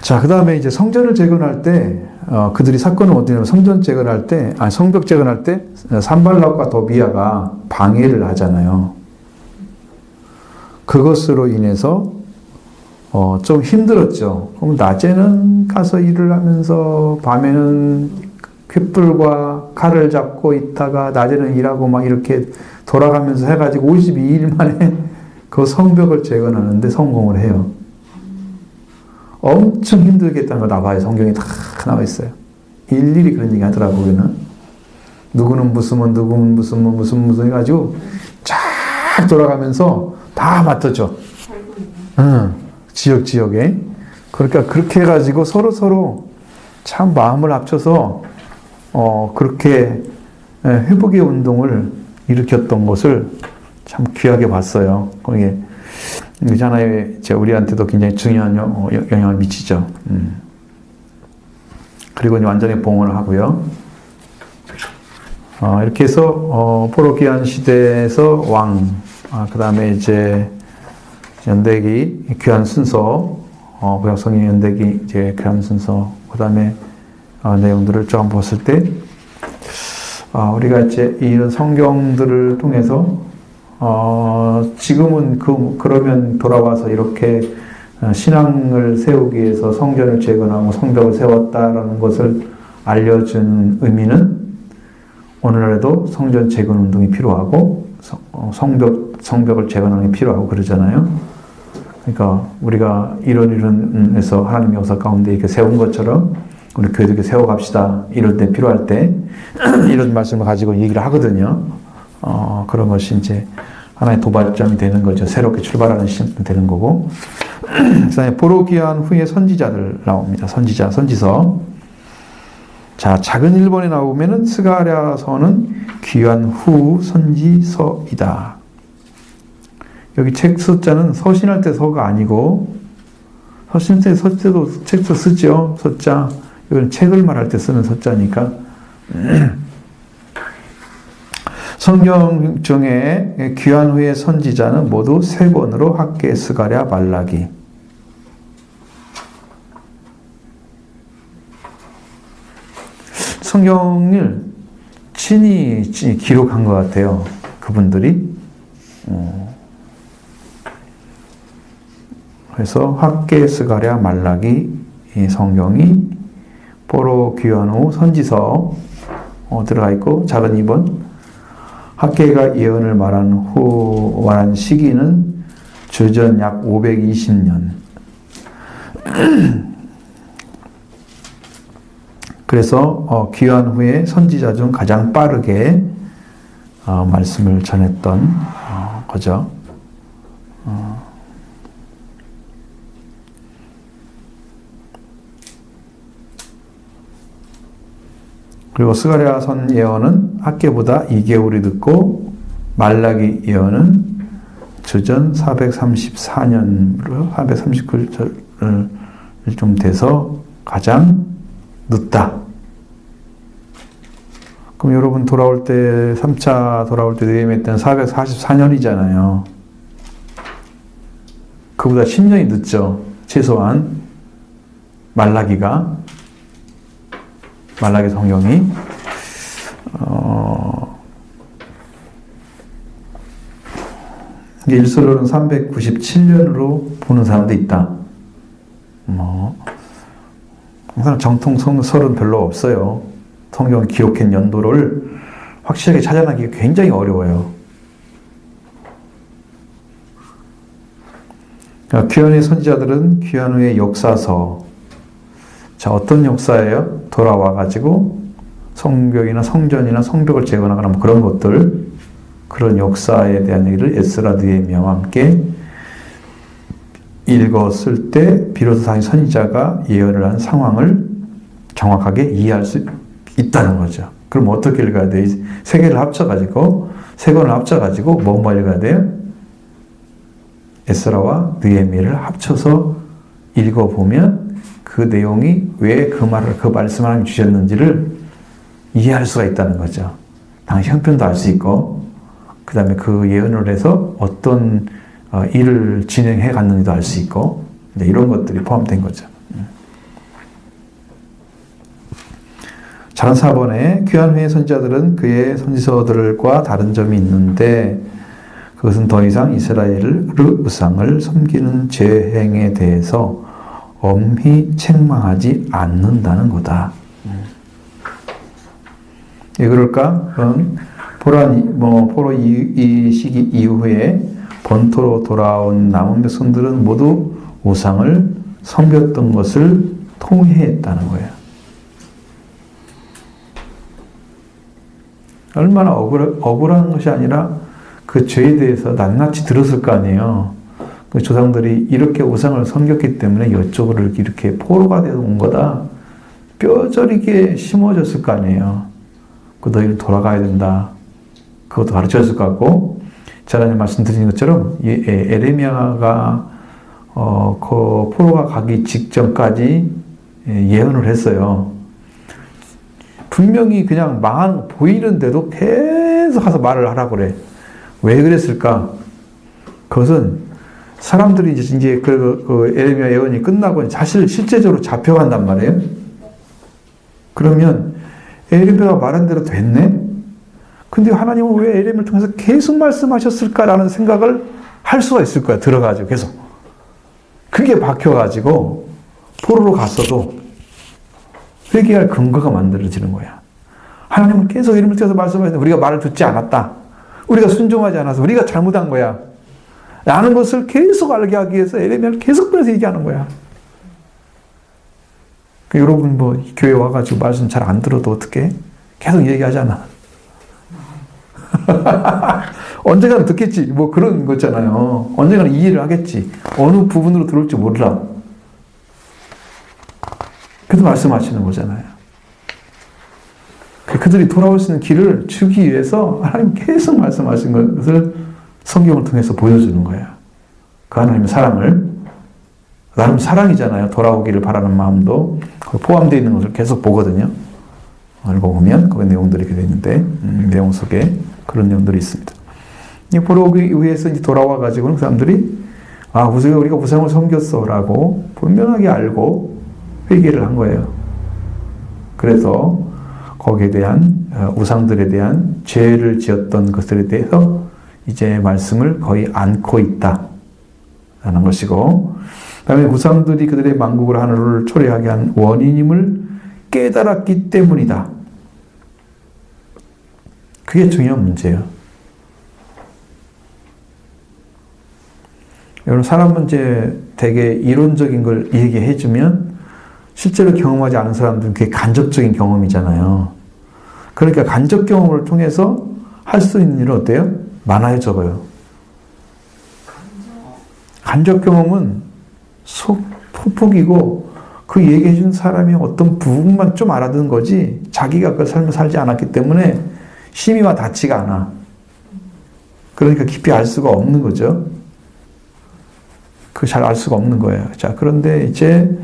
자, 그 다음에 이제 성전을 재건할 때, 그들이 사건은 어디냐면 성전 재건할 때, 성벽 재건할 때, 산발락과 도비아가 방해를 하잖아요. 그것으로 인해서, 좀 힘들었죠. 그럼 낮에는 가서 일을 하면서, 밤에는 횃불과 칼을 잡고 있다가, 낮에는 일하고 막 이렇게 돌아가면서 해가지고 52일 만에 그 성벽을 재건하는데 성공을 해요. 엄청 힘들게 했다는 걸 나와요. 성경에 다 나와 있어요. 일일이 그런 얘기 하더라고요. 거기는. 누구는 무슨 누구는 무슨 해가지고 쫙 돌아가면서 다 맡았죠. 지역에. 그러니까 그렇게 해가지고 서로 참 마음을 합쳐서 그렇게 회복의 운동을 일으켰던 것을 참 귀하게 봤어요. 거기에 이 하나의 우리한테도 굉장히 중요한 영향을 미치죠. 그리고 이제 완전히 봉헌을 하고요. 이렇게 해서 포로기한 시대에서 왕, 그 다음에 이제 연대기 귀한 순서, 구약성경 연대기 이제 귀한 순서, 그 다음에 내용들을 좀 봤을 때, 우리가 이제 이런 성경들을 통해서 지금은 그러면 돌아와서 이렇게 신앙을 세우기 위해서 성전을 재건하고 성벽을 세웠다라는 것을 알려준 의미는 오늘날에도 성전 재건 운동이 필요하고 성벽을 재건하는 게 필요하고 그러잖아요. 그러니까 우리가 이런 하나님의 역사 가운데 이렇게 세운 것처럼 우리 교회도 이렇게 세워갑시다. 이럴 때 필요할 때 이런 말씀을 가지고 얘기를 하거든요. 그런 것이 이제 하나의 도발점이 되는 거죠. 새롭게 출발하는 시점이 되는 거고. 그다음에 포로기한 후에 선지자들 나옵니다. 선지서. 자, 작은 일본에 나오면은 스가랴서는 귀한 후 선지서이다. 여기 책 숫자는 서신할 때 서가 아니고 서신할 때도 책도 쓰죠. 서자. 이건 책을 말할 때 쓰는 서자니까. 성경 중에 귀한 후의 선지자는 모두 3권으로 학개, 스가랴, 말라기. 성경을 친히 기록한 것 같아요. 그분들이. 그래서 학개, 스가랴, 말라기 이 성경이 포로 귀한 후 선지서 들어가 있고 작은 2번 학개가 예언을 말한 시기는 주전 약 520년. 그래서 귀한 후에 선지자 중 가장 빠르게 말씀을 전했던 거죠. 그리고 스가랴 선 예언은 학개보다 2개월이 늦고 말라기 예언은 주전 434년으로 439절 좀 돼서 가장 늦다. 그럼 여러분 돌아올 때 3차 돌아올 때 느헤미야 때는 444년이잖아요. 그보다 10년이 늦죠. 최소한 말라기 성경이 일설로는 397년으로 보는 사람도 있다. 항상 정통설은 별로 없어요. 성경 기록한 연도를 확실하게 찾아내기가 굉장히 어려워요. 그러니까 귀한의 선지자들은 귀한 후의 역사서. 자, 어떤 역사예요? 돌아와가지고 성벽이나 성전이나 성벽을 재건하거나 뭐 그런 것들, 그런 역사에 대한 얘기를 에스라 느헤미야와 함께 읽었을 때 비로소 당시 선지자가 예언을 한 상황을 정확하게 이해할 수 있다는 거죠. 그럼 어떻게 읽어야 돼요? 세 개를 합쳐가지고, 세 권을 합쳐가지고 뭐뭐 읽어야 돼요? 에스라와 느헤미야를 합쳐서 읽어보면 그 내용이 왜 그 말씀을 하나님 주셨는지를 이해할 수가 있다는 거죠. 당시 형편도 알 수 있고, 그 다음에 그 예언을 해서 어떤 일을 진행해 갔는지도 알 수 있고, 이런 것들이 포함된 거죠. 작은 4번에 귀한 후의 선지자들은 그의 선지서들과 다른 점이 있는데 그것은 더 이상 이스라엘의 우상을 섬기는 죄행에 대해서 엄히 책망하지 않는다는 거다. 왜 그럴까? 포로 이 시기 이후에 본토로 돌아온 남은 백성들은 모두 우상을 섬겼던 것을 통회했다는 거예요. 얼마나 억울한 것이 아니라 그 죄에 대해서 낱낱이 들었을 거 아니에요. 그 조상들이 이렇게 우상을 섬겼기 때문에 이쪽으로 이렇게 포로가 되어 온 거다. 뼈저리게 심어졌을 거 아니에요. 그 너희는 돌아가야 된다. 그것도 가르쳐줬을 것 같고, 지난번에 말씀드린 것처럼 에레미야가 그 포로가 가기 직전까지 예언을 했어요. 분명히 그냥 망하는 거 보이는데도 계속 가서 말을 하라고 그래. 왜 그랬을까? 그것은 사람들이 이제 그 에레미야 예언이 끝나고 사실 실제적으로 잡혀간단 말이에요. 그러면 에레미야가 말한 대로 됐네? 근데 하나님은 왜 에레미야를 통해서 계속 말씀하셨을까라는 생각을 할 수가 있을 거야. 들어가지고 계속. 그게 박혀가지고 포로로 갔어도 회개할 근거가 만들어지는 거야. 하나님은 계속 이름을 통해서 말씀하시는데 우리가 말을 듣지 않았다. 우리가 순종하지 않아서 우리가 잘못한 거야. 라는 것을 계속 알게 하기 위해서 에레미야를 계속 꺼내서 얘기하는 거야. 여러분 교회 와가지고 말씀 잘 안 들어도 어떻게? 계속 얘기하잖아. 언젠가는 듣겠지. 그런 거잖아요. 언젠가는 이해를 하겠지. 어느 부분으로 들어올지 몰라. 그래도 말씀하시는 거잖아요. 그들이 돌아올 수 있는 길을 주기 위해서 하나님 계속 말씀하신 것을 성경을 통해서 보여주는 거예요. 그 하나님의 사랑을, 나름 사랑이잖아요. 돌아오기를 바라는 마음도 포함되어 있는 것을 계속 보거든요. 읽어보면 그 내용들이 이렇게 되는데, 내용 속에 그런 내용들이 있습니다. 포로오기 위해서 이제 돌아와가지고 그 사람들이, 우리가 우상을 섬겼어 라고 분명하게 알고 회개를 한 거예요. 그래서 거기에 대한 우상들에 대한 죄를 지었던 것들에 대해서 이제 말씀을 거의 안고 있다라는 것이고, 그다음에 우상들이 그들의 만국을 하늘을 초래하게 한 원인임을 깨달았기 때문이다. 그게 중요한 문제예요. 여러분, 사람은 이제 되게 이론적인 걸 얘기해주면 실제로 경험하지 않은 사람들은 그게 간접적인 경험이잖아요. 그러니까 간접 경험을 통해서 할 수 있는 일은 어때요? 많아요, 적어요? 간접 경험은 소폭이고 그 얘기해 준 사람이 어떤 부분만 좀 알아듣는 거지 자기가 그 삶을 살지 않았기 때문에 심히와 닿지가 않아. 그러니까 깊이 알 수가 없는 거죠. 잘 알 수가 없는 거예요. 자, 그런데 이제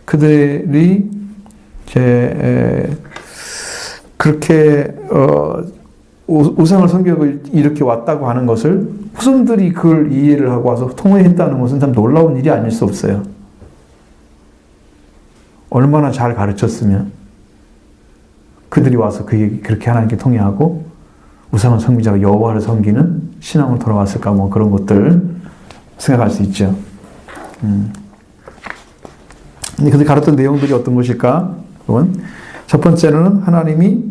그들이 이제 그렇게 우상을 섬기고 이렇게 왔다고 하는 것을 후손들이 그걸 이해를 하고 와서 통회했다는 것은 참 놀라운 일이 아닐 수 없어요. 얼마나 잘 가르쳤으면 그들이 와서 그렇게 하나님께 통회하고 우상을 섬기자고 여호와를 섬기는 신앙으로 돌아왔을까, 그런 것들 생각할 수 있죠. 근데 그들이 가르쳤던 내용들이 어떤 것일까? 그건 첫 번째는 하나님이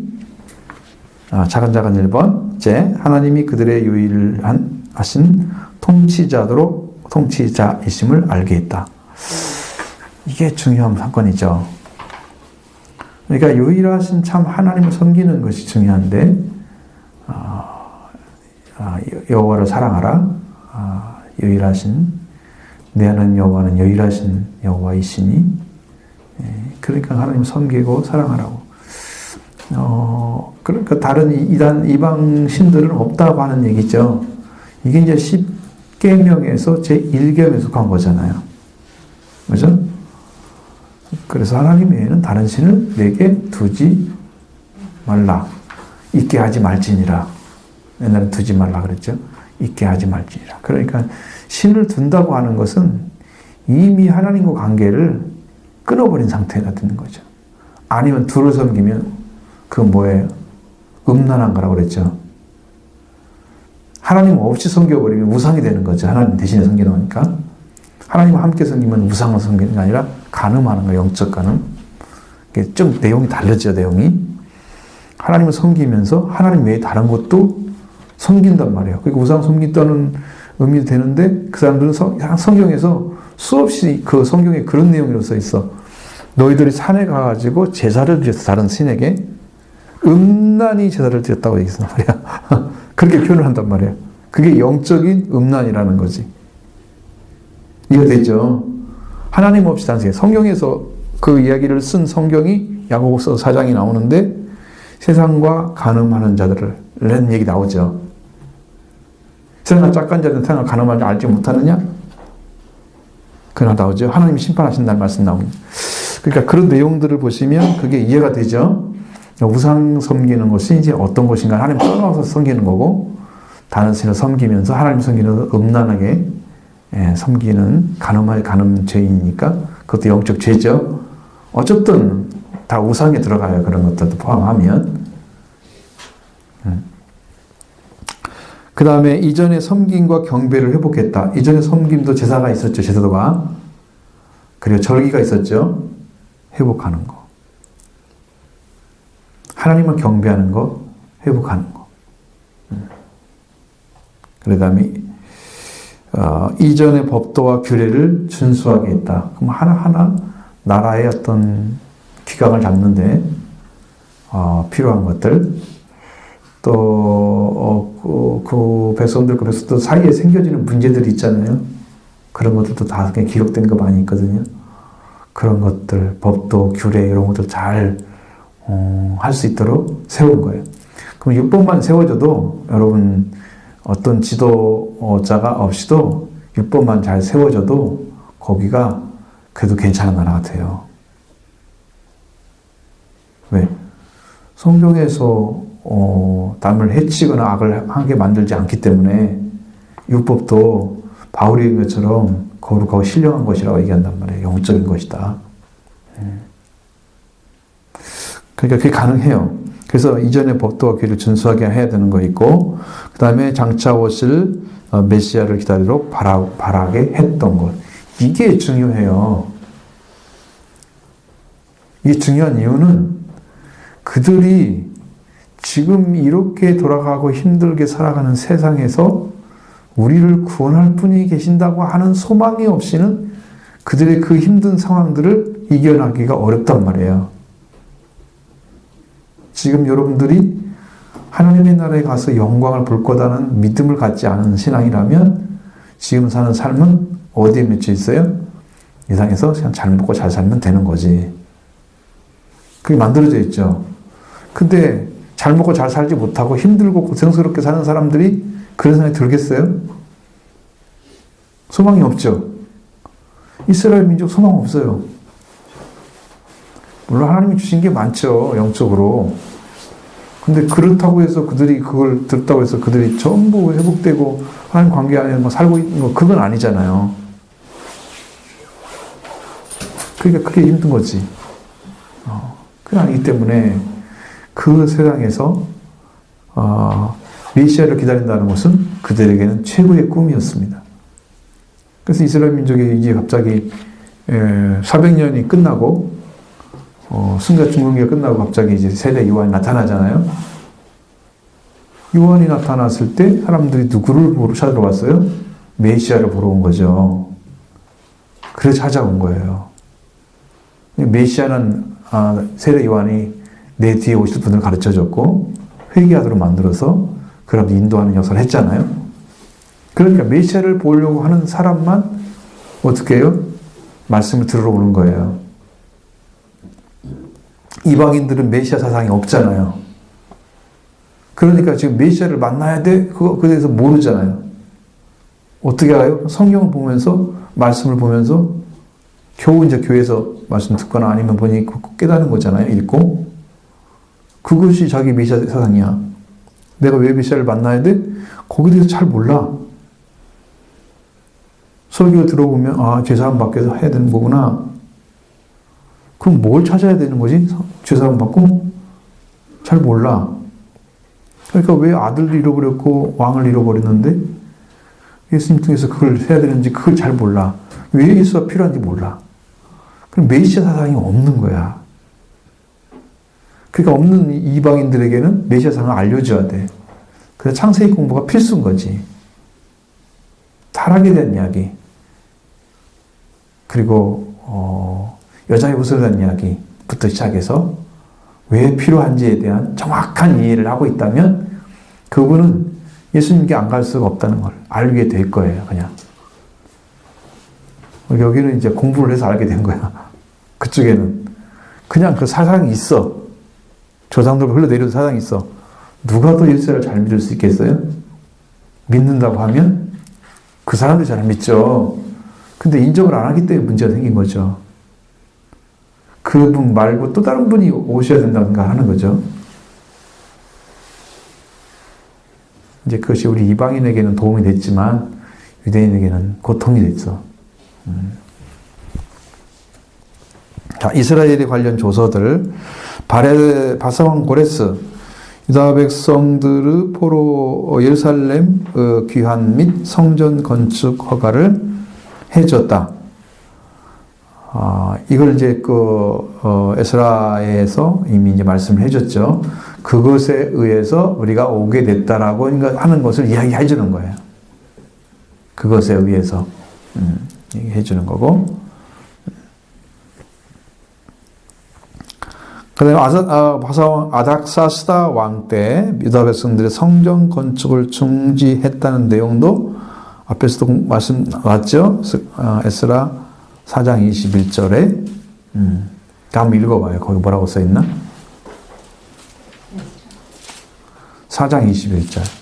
작은 1번째 하나님이 그들의 유일하신 통치자이심을 알게 했다. 이게 중요한 사건이죠. 그러니까 유일하신 참 하나님을 섬기는 것이 중요한데 여호와를 사랑하라. 유일하신 내 하나님 여호와는 여일하신 여호와이시니, 그러니까 하나님 섬기고 사랑하라고. 그러니까 다른 이방 신들은 없다고 하는 얘기죠. 이게 이제 10계명에서 제1계명에 속한 거잖아요. 그죠? 그래서 하나님 외에는 다른 신을 내게 두지 말라. 있게 하지 말지니라. 옛날에 두지 말라 그랬죠. 있게 하지 말지니라. 그러니까 신을 둔다고 하는 것은 이미 하나님과 관계를 끊어버린 상태가 되는 거죠. 아니면 둘을 섬기면 그건 뭐예요? 음란한 거라고 그랬죠. 하나님 없이 섬겨버리면 우상이 되는 거죠. 하나님 대신에 섬기는 거니까. 하나님과 함께 섬기면 우상을 섬기는 게 아니라 간음하는 거예요. 영적 간음. 이게 좀 내용이 다르죠. 내용이. 하나님을 섬기면서 하나님 외에 다른 것도 섬긴단 말이에요. 그러니까 우상 섬긴다는 의미도 되는데 그 사람들은 성경에서 수없이 그 성경에 그런 내용으로 써 있어. 너희들이 산에 가가지고 제사를 드렸어. 다른 신에게. 음란히 제사를 드렸다고 얘기했단 말이야. 그렇게 표현을 한단 말이에요. 그게 영적인 음란이라는 거지. 이해되죠? 하나님 없이 단순히 성경에서 그 이야기를 쓴 성경이 야고보서 4장이 나오는데 세상과 간음하는 자들을 낸 얘기 나오죠. 세상과 짝간 자들은 세상과 간음하는 자 알지 못하느냐? 그나 나오죠. 하나님이 심판하신다는 말씀 나옵니다. 그러니까 그런 내용들을 보시면 그게 이해가 되죠. 우상 섬기는 것이 이제 어떤 것인가 하나님 떠나서 섬기는 거고 다른 신을 섬기면서 하나님 섬기는 음란하게 섬기는 간음 죄이니까 그것도 영적 죄죠. 어쨌든 다 우상에 들어가요. 그런 것들도 포함하면. 그 다음에 이전의 섬김과 경배를 회복했다. 이전의 섬김도 제사가 있었죠. 제사도가. 그리고 절기가 있었죠. 회복하는 거. 하나님을 경배하는 거, 회복하는 거. 그 다음에 이전의 법도와 규례를 준수하게 했다. 그럼 하나하나 나라의 어떤 기강을 잡는데 필요한 것들, 또 그 백성들 사이에 생겨지는 문제들이 있잖아요. 그런 것들도 다 기록된 거 많이 있거든요. 그런 것들, 법도, 규례 이런 것들 잘 할 수 있도록 세운 거예요. 그럼 6번만 세워져도 여러분 어떤 지도자가 없이도 6번만 잘 세워져도 거기가 그래도 괜찮은 나라가 돼요. 왜? 성경에서 남을 해치거나 악을 하게 만들지 않기 때문에 율법도 바울이 얘기한 것처럼 거룩하고 신령한 것이라고 얘기한단 말이에요. 영적인 것이다. 그러니까 그게 가능해요. 그래서 이전의 법도와 규례를 준수하게 해야 되는 거 있고 그 다음에 장차 오실 메시아를 기다리도록 바라게 했던 것. 이게 중요해요. 이게 중요한 이유는 그들이 지금 이렇게 돌아가고 힘들게 살아가는 세상에서 우리를 구원할 분이 계신다고 하는 소망이 없이는 그들의 그 힘든 상황들을 이겨나기가 어렵단 말이에요. 지금 여러분들이 하나님의 나라에 가서 영광을 볼 거다는 믿음을 갖지 않은 신앙이라면 지금 사는 삶은 어디에 맺혀 있어요? 이 세상에서 그냥 잘 먹고 잘 살면 되는 거지. 그게 만들어져 있죠. 근데 잘 먹고 잘 살지 못하고 힘들고 고생스럽게 사는 사람들이 그런 생각이 들겠어요? 소망이 없죠. 이스라엘 민족 소망 없어요. 물론 하나님이 주신 게 많죠. 영적으로. 근데 그렇다고 해서 그들이 그걸 듣다고 해서 그들이 전부 회복되고 하나님 관계 안에 살고 있는 거 그건 아니잖아요. 그러니까 그게 힘든 거지. 그게 아니기 때문에 그 세상에서 메시아를 기다린다는 것은 그들에게는 최고의 꿈이었습니다. 그래서 이스라엘 민족이 이제 갑자기 400년이 끝나고 승자 중건기가 끝나고 갑자기 이제 세례 요한이 나타나잖아요. 요한이 나타났을 때 사람들이 누구를 찾으러 왔어요? 메시아를 보러 온 거죠. 그래서 찾아온 거예요. 메시아는 세례 요한이 내 뒤에 오실 분을 가르쳐줬고 회개하도록 만들어서 그럼 인도하는 역사를 했잖아요. 그러니까 메시아를 보려고 하는 사람만 어떻게 해요? 말씀을 들으러 오는 거예요. 이방인들은 메시아 사상이 없잖아요. 그러니까 지금 메시아를 만나야 돼? 그거에 대해서 모르잖아요. 어떻게 알아요? 성경을 보면서, 말씀을 보면서, 겨우 이제 교회에서 말씀 듣거나 아니면 보니 깨닫는 거잖아요. 읽고. 그것이 자기 메시아 사상이야. 내가 왜 메시아를 만나야 돼? 거기에 대해서 잘 몰라. 설교 들어보면, 아, 죄사함 받기 위해서 해야 되는 거구나. 그럼 뭘 찾아야 되는 거지? 죄사함 받고? 잘 몰라. 그러니까 왜 아들도 잃어버렸고 왕을 잃어버렸는데 예수님 통해서 그걸 해야 되는지 그걸 잘 몰라. 왜 예수가 필요한지 몰라. 그럼 메시아 사상이 없는 거야. 그러니까 없는 이방인들에게는 메시아 사상을 알려줘야 돼. 그래서 창세기 공부가 필수인 거지. 타락에 대한 이야기. 그리고 여자의 옷에 대한 이야기부터 시작해서 왜 필요한지에 대한 정확한 이해를 하고 있다면 그분은 예수님께 안 갈 수가 없다는 걸 알게 될 거예요. 그냥. 여기는 이제 공부를 해서 알게 된 거야. 그쪽에는. 그냥 그 사상이 있어. 조상들과 흘러내려온 사상이 있어. 누가 더 예수를 잘 믿을 수 있겠어요? 믿는다고 하면 그 사람들이 잘 믿죠. 근데 인정을 안 하기 때문에 문제가 생긴 거죠. 그분 말고 또 다른 분이 오셔야 된다고 생각하는 거죠. 이제 그것이 우리 이방인에게는 도움이 됐지만 유대인에게는 고통이 됐어. 자, 이스라엘에 관련 조서들. 바사왕 고레스 유다 백성들의 포로 예루살렘 귀환 및 성전 건축 허가를 해줬다. 이걸 이제 에스라에서 이미 이제 말씀을 해줬죠. 그것에 의해서 우리가 오게 됐다라고 하는 것을 이야기해 주는 거예요. 그것에 의해서 얘기해 주는 거고. 그 다음에 바사왕 아닥사스다 왕 때 유다 백성들의 성전 건축을 중지했다는 내용도 앞에서도 말씀 나왔죠. 에스라 4장 21절에 한번 읽어봐요. 거기 뭐라고 써있나? 4장 21절.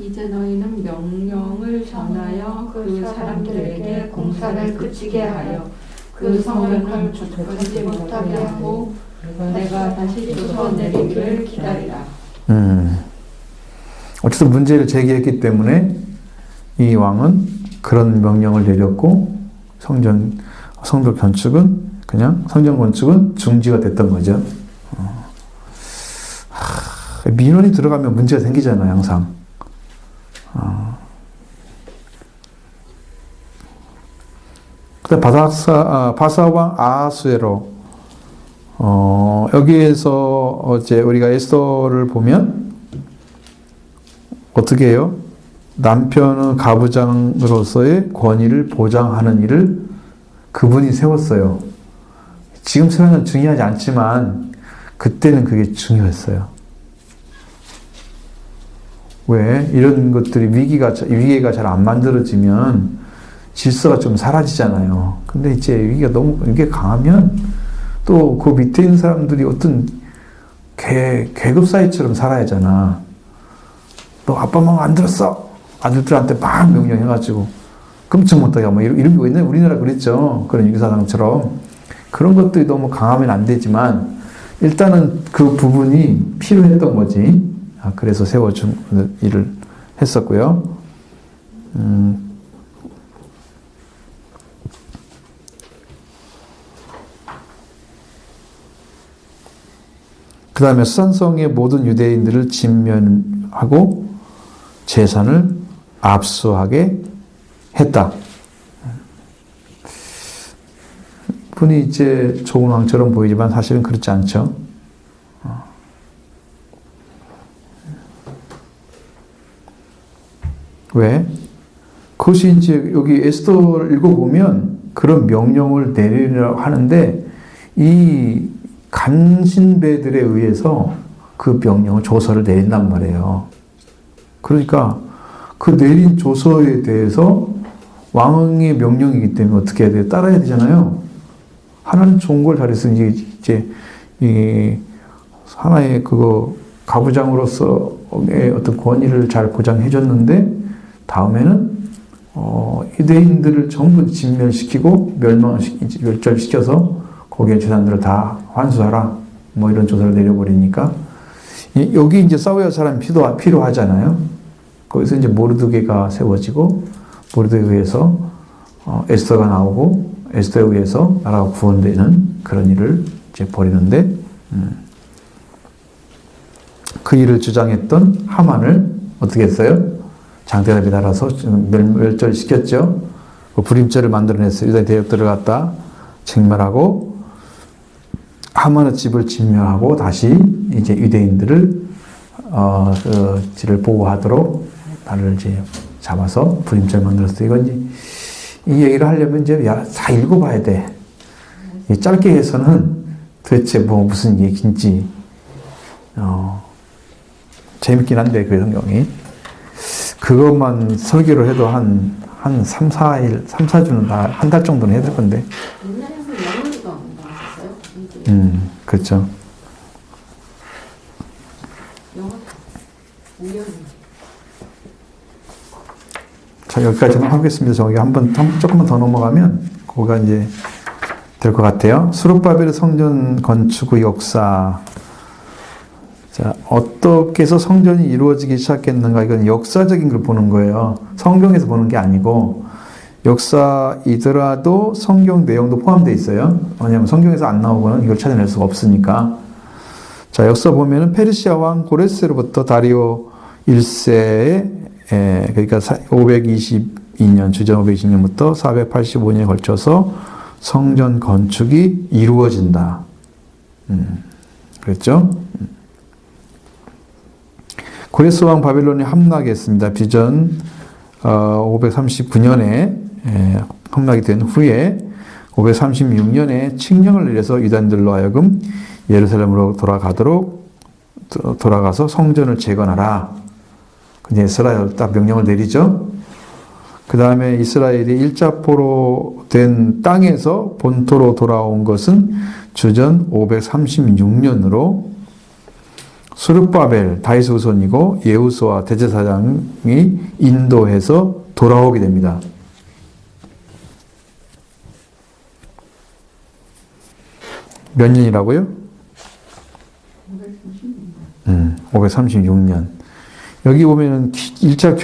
이제 너희는 명령을 전하여 그 사람들에게 공사를 그치게 하여 그 성을 건축하지 못하게 하고 내가 다시 주서 내리기를 기다리라. 어쨌든 문제를 제기했기 때문에 이 왕은 그런 명령을 내렸고 성전 건축은 그냥 성전 건축은 중지가 됐던 거죠. 민원이 들어가면 문제가 생기잖아요, 항상. 바사왕 아하수에로 여기에서 이제 우리가 에스더를 보면 어떻게 해요? 남편은 가부장으로서의 권위를 보장하는 일을 그분이 세웠어요. 지금 세상은 중요하지 않지만 그때는 그게 중요했어요. 왜? 이런 것들이 위기가 잘 안 만들어지면 질서가 좀 사라지잖아요. 근데 이제 위기가 너무 이게 강하면 또 그 밑에 있는 사람들이 어떤 계급 사회처럼 살아야 하잖아. 너 아빠 맘 안 들었어. 아들들한테 막 명령해가지고 끔찍 못하게 뭐 이런 게 있나요? 우리나라 그랬죠. 그런 유교사상처럼. 그런 것들이 너무 강하면 안 되지만 일단은 그 부분이 필요했던 거지. 그래서 세워준 일을 했었고요. 그 다음에 수산성의 모든 유대인들을 진면하고 재산을 압수하게 했다. 분이 이제 좋은 왕처럼 보이지만 사실은 그렇지 않죠. 왜? 그것이 이제 여기 에스더를 읽어보면 그런 명령을 내리려고 하는데 이 간신배들에 의해서 그 명령을 조서를 내린단 말이에요. 그러니까 그 내린 조서에 대해서 왕의 명령이기 때문에 어떻게 해야 돼요? 따라야 되잖아요. 하나는 좋은 걸 잘해서 이제 이 하나의 그거 가부장으로서의 어떤 권위를 잘 보장해 줬는데 다음에는 유대인들을 전부 진멸시키고 멸절시켜서 거기에 재산들을 다 환수하라. 뭐 이런 조서를 내려버리니까 여기 이제 싸워야 할 사람이 필요하잖아요. 거기서 이제 모르드게가 세워지고 모르드게에 의해서 에스더가 나오고 에스더에 의해서 나라가 구원되는 그런 일을 이제 벌이는데 그 일을 주장했던 하만을 어떻게 했어요? 장대답이 달아서 멸절시켰죠. 불임죄를 만들어냈어요. 유다 대역들을 갖다 책멸하고 하만의 집을 진멸하고 다시 이제 유대인들을 를 보호하도록 나를 이제 잡아서 불임죄를 만들었어요. 이건 이제 이 얘기를 하려면 이제 다 읽어봐야 돼. 짧게 해서는 도대체 무슨 얘기인지 재밌긴 한데 그 성경이 그것만 설교를 해도 한 3, 4일, 3, 4주는 다 한 달 정도는 해야 될 건데. 옛날에는 영어로도 나왔었어요. 그렇죠. 영어 우연히. 자, 여기까지만 하겠습니다. 저기 조금만 더 넘어가면 거기가 이제 될 것 같아요. 수룹바벨의 성전 건축의 역사. 자, 어떻게 해서 성전이 이루어지기 시작했는가? 이건 역사적인 걸 보는 거예요. 성경에서 보는 게 아니고 역사이더라도 성경 내용도 포함되어 있어요. 왜냐하면 성경에서 안 나오고는 이걸 찾아낼 수가 없으니까. 자, 역사 보면은 페르시아 왕 고레스로부터 다리오 1세에 그러니까 522년 주전 520년부터 485년에 걸쳐서 성전 건축이 이루어진다. 그랬죠? 고레스 왕 바빌론에 함락했습니다. 비전 539년에 함락이 된 후에 536년에 칙령을 내려서 유대인들로 하여금 예루살렘으로 돌아가서 성전을 재건하라. 근데 이스라엘 딱 명령을 내리죠. 그 다음에 이스라엘이 일자포로 된 땅에서 본토로 돌아온 것은 주전 536년으로 수룹바벨 다윗의 후손이고 예후수아 대제사장이 인도해서 돌아오게 됩니다. 몇 년이라고요? 536년. 여기 보면은 1차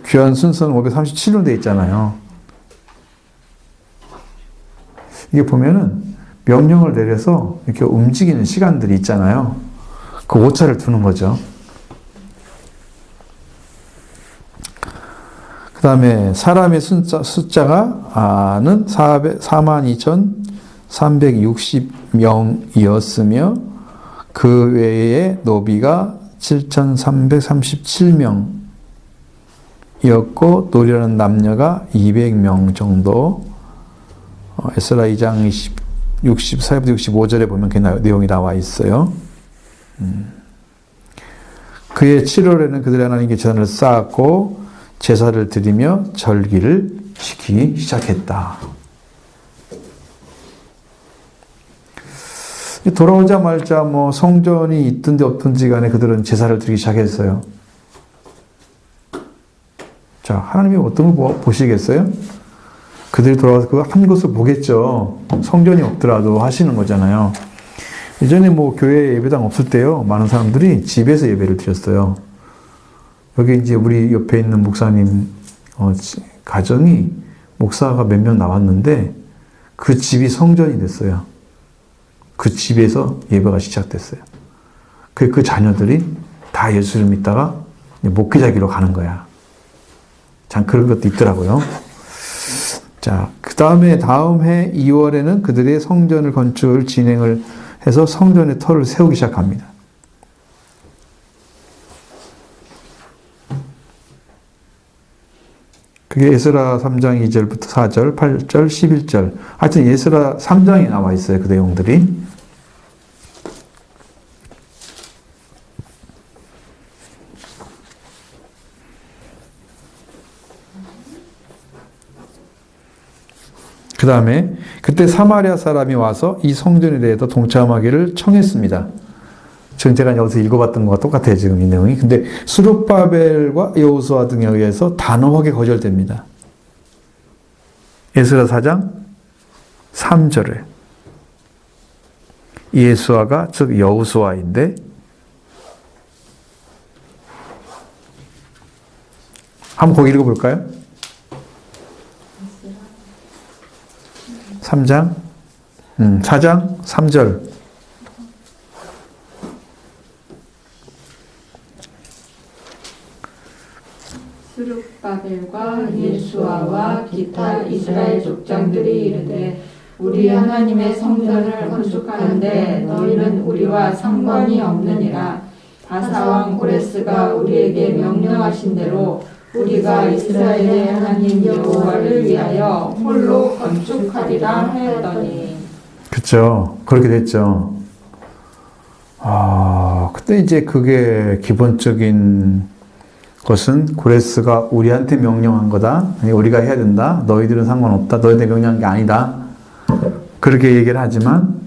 교환 순서는 537년 돼 있잖아요. 이게 보면은 명령을 내려서 이렇게 움직이는 시간들이 있잖아요. 그 오차를 두는 거죠. 그 다음에 사람의 숫자가는 42,360명이었으며 그 외에 노비가 7,337명이었고 노래하는 남녀가 200명 정도. 에스라 2장 64부터 65절에 보면 그 내용이 나와 있어요. 그의 7월에는 그들의 하나님께 제단을 쌓았고 제사를 드리며 절기를 지키기 시작했다. 돌아오자마자 뭐 성전이 있든지 없든지 간에 그들은 제사를 드리기 시작했어요. 자, 하나님이 어떤 걸 보시겠어요? 그들이 돌아와서 그 한 것을 보겠죠. 성전이 없더라도 하시는 거잖아요. 예전에 뭐 교회 예배당 없을 때요, 많은 사람들이 집에서 예배를 드렸어요. 여기 이제 우리 옆에 있는 목사님 가정이 목사가 몇 명 나왔는데 그 집이 성전이 됐어요. 그 집에서 예배가 시작됐어요. 그 자녀들이 다 예수를 믿다가 목회자기로 가는 거야. 참 그런 것도 있더라고요. 자, 그 다음에 다음 해 2월에는 그들의 성전을 건축을 진행을 해서 성전의 터를 세우기 시작합니다. 그게 에스라 3장 2절부터 4절, 8절, 11절. 하여튼 에스라 3장에 나와 있어요. 그 내용들이. 그 다음에 그때 사마리아 사람이 와서 이 성전에 대해서 동참하기를 청했습니다. 지금 제가 여기서 읽어봤던 것과 똑같아요. 지금 이 내용이. 근데 스룹바벨과 여호수아 등에 의해서 단호하게 거절됩니다. 에스라 4장 3절에 예수아가 즉 여호수아인데 한번 거기 읽어볼까요? 4장 3절 스룹바벨과 예수아와 기타 이스라엘 족장들이 이르되 우리 하나님의 성전을 건축하는데 너희는 우리와 상관이 없느니라. 바사왕 고레스가 우리에게 명령하신 대로 우리가 이스라엘의 하나님 여호와를 위하여 홀로 건축하리라 하였더니. 그렇죠. 그렇게 됐죠. 그때 이제 그게 기본적인 것은 고레스가 우리한테 명령한 거다. 우리가 해야 된다. 너희들은 상관없다. 너희한테 명령한 게 아니다. 그렇게 얘기를 하지만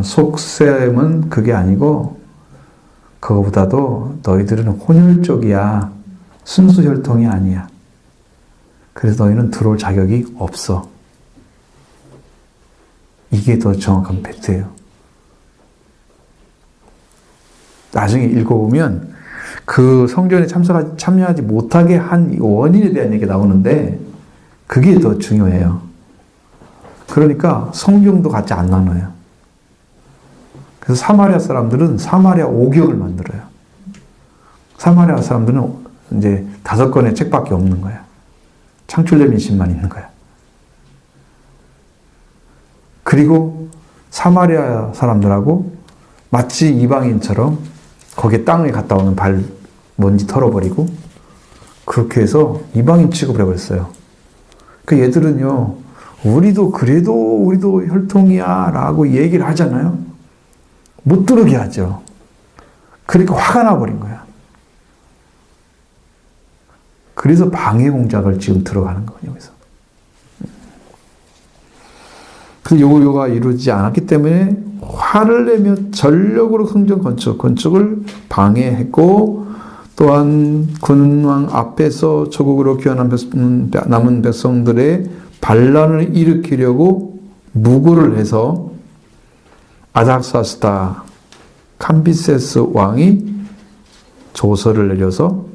속셈은 그게 아니고 그거보다도 너희들은 혼혈족이야. 순수 혈통이 아니야. 그래서 너희는 들어올 자격이 없어. 이게 더 정확한 팩트예요. 나중에 읽어보면 그 성전에 참여하지 못하게 한 원인에 대한 얘기가 나오는데 그게 더 중요해요. 그러니까 성경도 같이 안 나눠요. 그래서 사마리아 사람들은 사마리아 오경을 만들어요. 사마리아 사람들은 이제 5권의 책밖에 없는 거야. 창출의 민심만 있는 거야. 그리고 사마리아 사람들하고 마치 이방인처럼 거기에 땅에 갔다 오는 발 먼지 털어버리고 그렇게 해서 이방인 취급을 해버렸어요. 그 얘들은요, 우리도 혈통이야 라고 얘기를 하잖아요. 못 들으게 하죠. 그러니까 화가 나버린 거야. 그래서 방해 공작을 지금 들어가는 거예요, 여기서. 그래서 요거가 이루어지지 않았기 때문에 화를 내며 전력으로 성전 건축을 방해했고, 또한 군왕 앞에서 조국으로 귀환한 남은 백성들의 반란을 일으키려고 무고를 해서 아닥사스다 캄비세스 왕이 조서를 내려서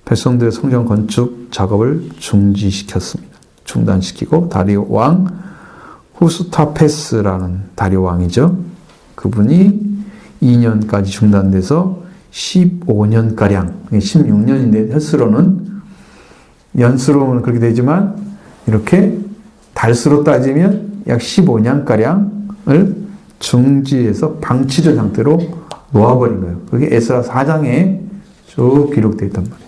백성들의 성전 건축 작업을 중단시키고 다리오 왕 후스타페스라는 다리오 왕이죠. 그분이 2년까지 중단돼서 15년가량, 16년인데 횟수로는, 연수로는 그렇게 되지만 이렇게 달수로 따지면 약 15년가량을 중지해서 방치된 상태로 놓아버린 거예요. 그게 에스라 4장에 쭉 기록되어 있단 말이에요.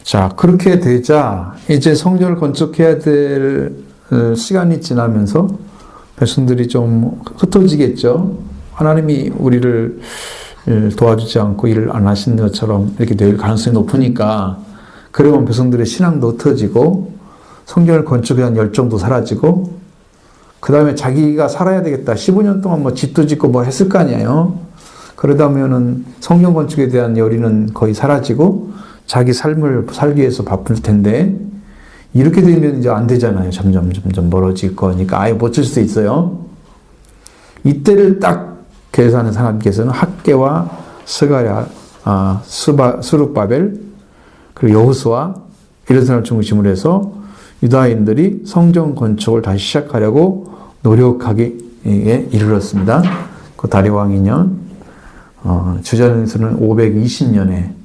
자, 그렇게 되자 이제 성전을 건축해야 될 시간이 지나면서 백성들이 좀 흩어지겠죠. 하나님이 우리를 도와주지 않고 일을 안 하시는 것처럼 이렇게 될 가능성이 높으니까, 그러면 백성들의 신앙도 흩어지고 성전을 건축에 대한 열정도 사라지고, 그 다음에 자기가 살아야 되겠다. 15년 동안 뭐 집도 짓고 뭐 했을 거 아니에요. 그러다 보면은 성전 건축에 대한 열의는 거의 사라지고 자기 삶을 살기 위해서 바쁠 텐데, 이렇게 되면 이제 안 되잖아요. 점점 멀어질 거니까 아예 못 질 수도 있어요. 이때를 딱 계산한 사람께서는 학개와 스가랴, 스룹바벨, 그리고 여호수아 이런 사람을 중심으로 해서 유다인들이 성전 건축을 다시 시작하려고 노력하기에 이르렀습니다. 그 다리오 왕 2년, 주전에서는 520년에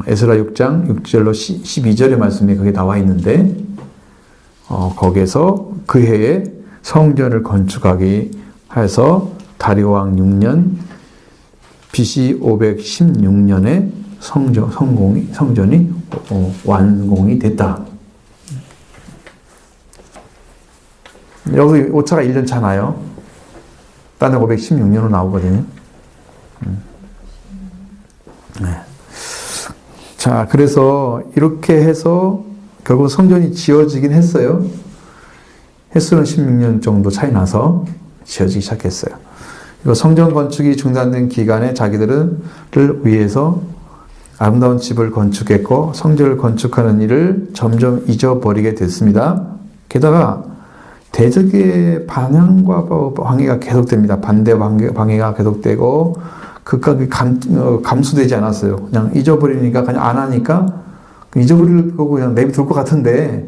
에스라 6장 6절로 12절의 말씀이 거기에 나와 있는데, 거기에서 그 해에 성전을 건축하기 해서 다리오 왕 6년 BC 516년에 성전이 완공이 됐다. 여기 오차가 1년 차나요? 딴 데 516년으로 나오거든요. 네. 자, 그래서 이렇게 해서 결국 성전이 지어지긴 했어요. 횟수는 16년 정도 차이 나서 지어지기 시작했어요. 그리고 성전 건축이 중단된 기간에 자기들을 위해서 아름다운 집을 건축했고 성전을 건축하는 일을 점점 잊어버리게 됐습니다. 게다가 대적의 방향과 방해가 계속됩니다. 반대 방해가 계속되고 극각이 감수되지 않았어요. 그냥 잊어버리니까 그냥 안 하니까 잊어버릴 거고 그냥 내비둘 것 같은데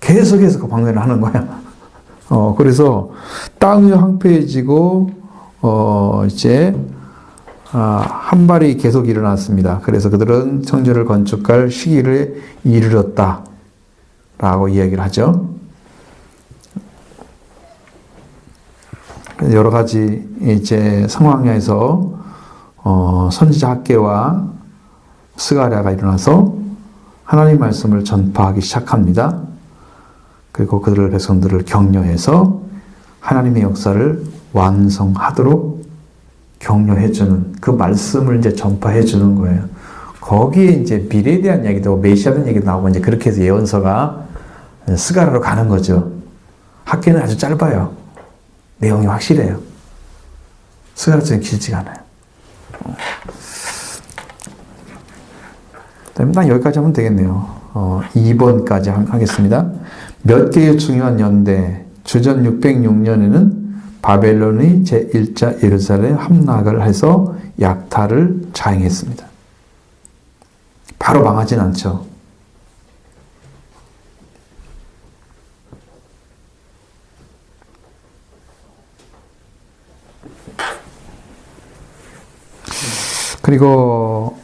계속해서 그 방해를 하는 거야. 그래서 땅이 황폐해지고 이제 한 발이 계속 일어났습니다. 그래서 그들은 성전을 건축할 시기를 이르렀다라고 이야기를 하죠. 여러 가지 이제 상황에서 선지자 학개와 스가랴가 일어나서 하나님 말씀을 전파하기 시작합니다. 그리고 그들을 백성들을 격려해서 하나님의 역사를 완성하도록 격려해주는 그 말씀을 이제 전파해주는 거예요. 거기에 이제 미래에 대한 얘기도 메시아에 대한 얘기도 나오고 이제 그렇게 해서 예언서가 스가랴로 가는 거죠. 학개는 아주 짧아요. 내용이 확실해요. 스가랴처럼 길지가 않아요. 그다음에 딱 여기까지 하면 되겠네요. 2번까지 하겠습니다. 몇 개의 중요한 연대, 주전 606년에는 바벨론이 제1자 예루살렘 함락을 해서 약탈을 자행했습니다. 바로 망하진 않죠. 그리고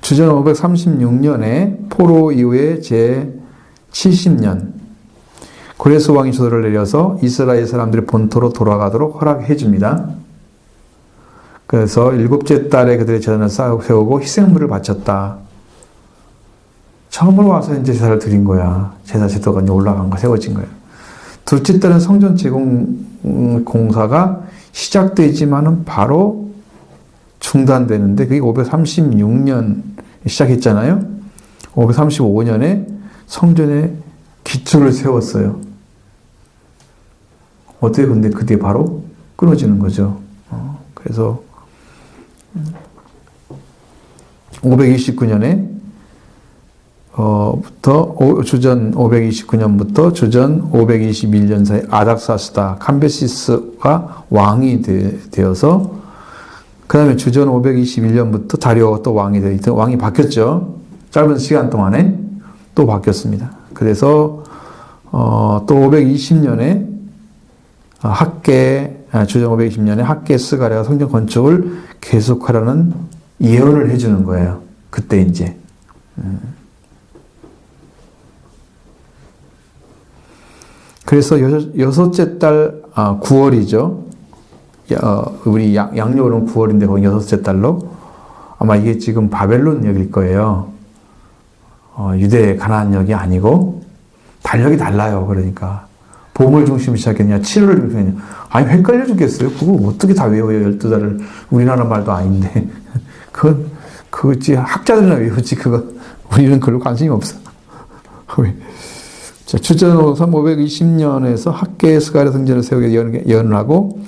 주전 536년에 포로 이후에 제70년 고레스 왕이 조서를 내려서 이스라엘 사람들이 본토로 돌아가도록 허락해 줍니다. 그래서 7째 달에 그들의 재단을 세우고 희생물을 바쳤다. 처음으로 와서 이제 제사를 드린 거야. 제사제도가 올라간 거, 세워진 거야. 둘째 달은 성전 제공 공사가 시작되지만은 바로 중단되는데 그게 536년 시작했잖아요. 535년에 성전에 기초를 세웠어요. 어떻게 근데 그 뒤에 바로 끊어지는 거죠. 그래서 529년에 주전 529년부터 주전 521년 사이 아닥사스다 캄베시스가 왕이 되어서 그 다음에 주전 521년부터 다리오가 또 왕이 되어 왕이 바뀌었죠. 짧은 시간 동안에 또 바뀌었습니다. 그래서 또 520년에 주전 520년에 학개 스가랴가 성전 건축을 계속하라는 예언을 해주는 거예요. 그때 이제 그래서 여섯째 달 9월이죠. 우리 양력으로는 9월인데 거기 여섯째 달로 아마 이게 지금 바벨론역일 거예요. 유대 가나안역이 아니고 달력이 달라요. 그러니까 봄을 중심으로 시작했냐 7월을 중심으로 했냐. 아니 헷갈려 죽겠어요. 그거 어떻게 다 외워요. 12달을 우리나라 말도 아닌데 그거지 학자들이나 외우지 그거 우리는 별로 관심이 없어. 자, 주전 520년에서 학개 스가랴 성전을 세우게 예언을 하고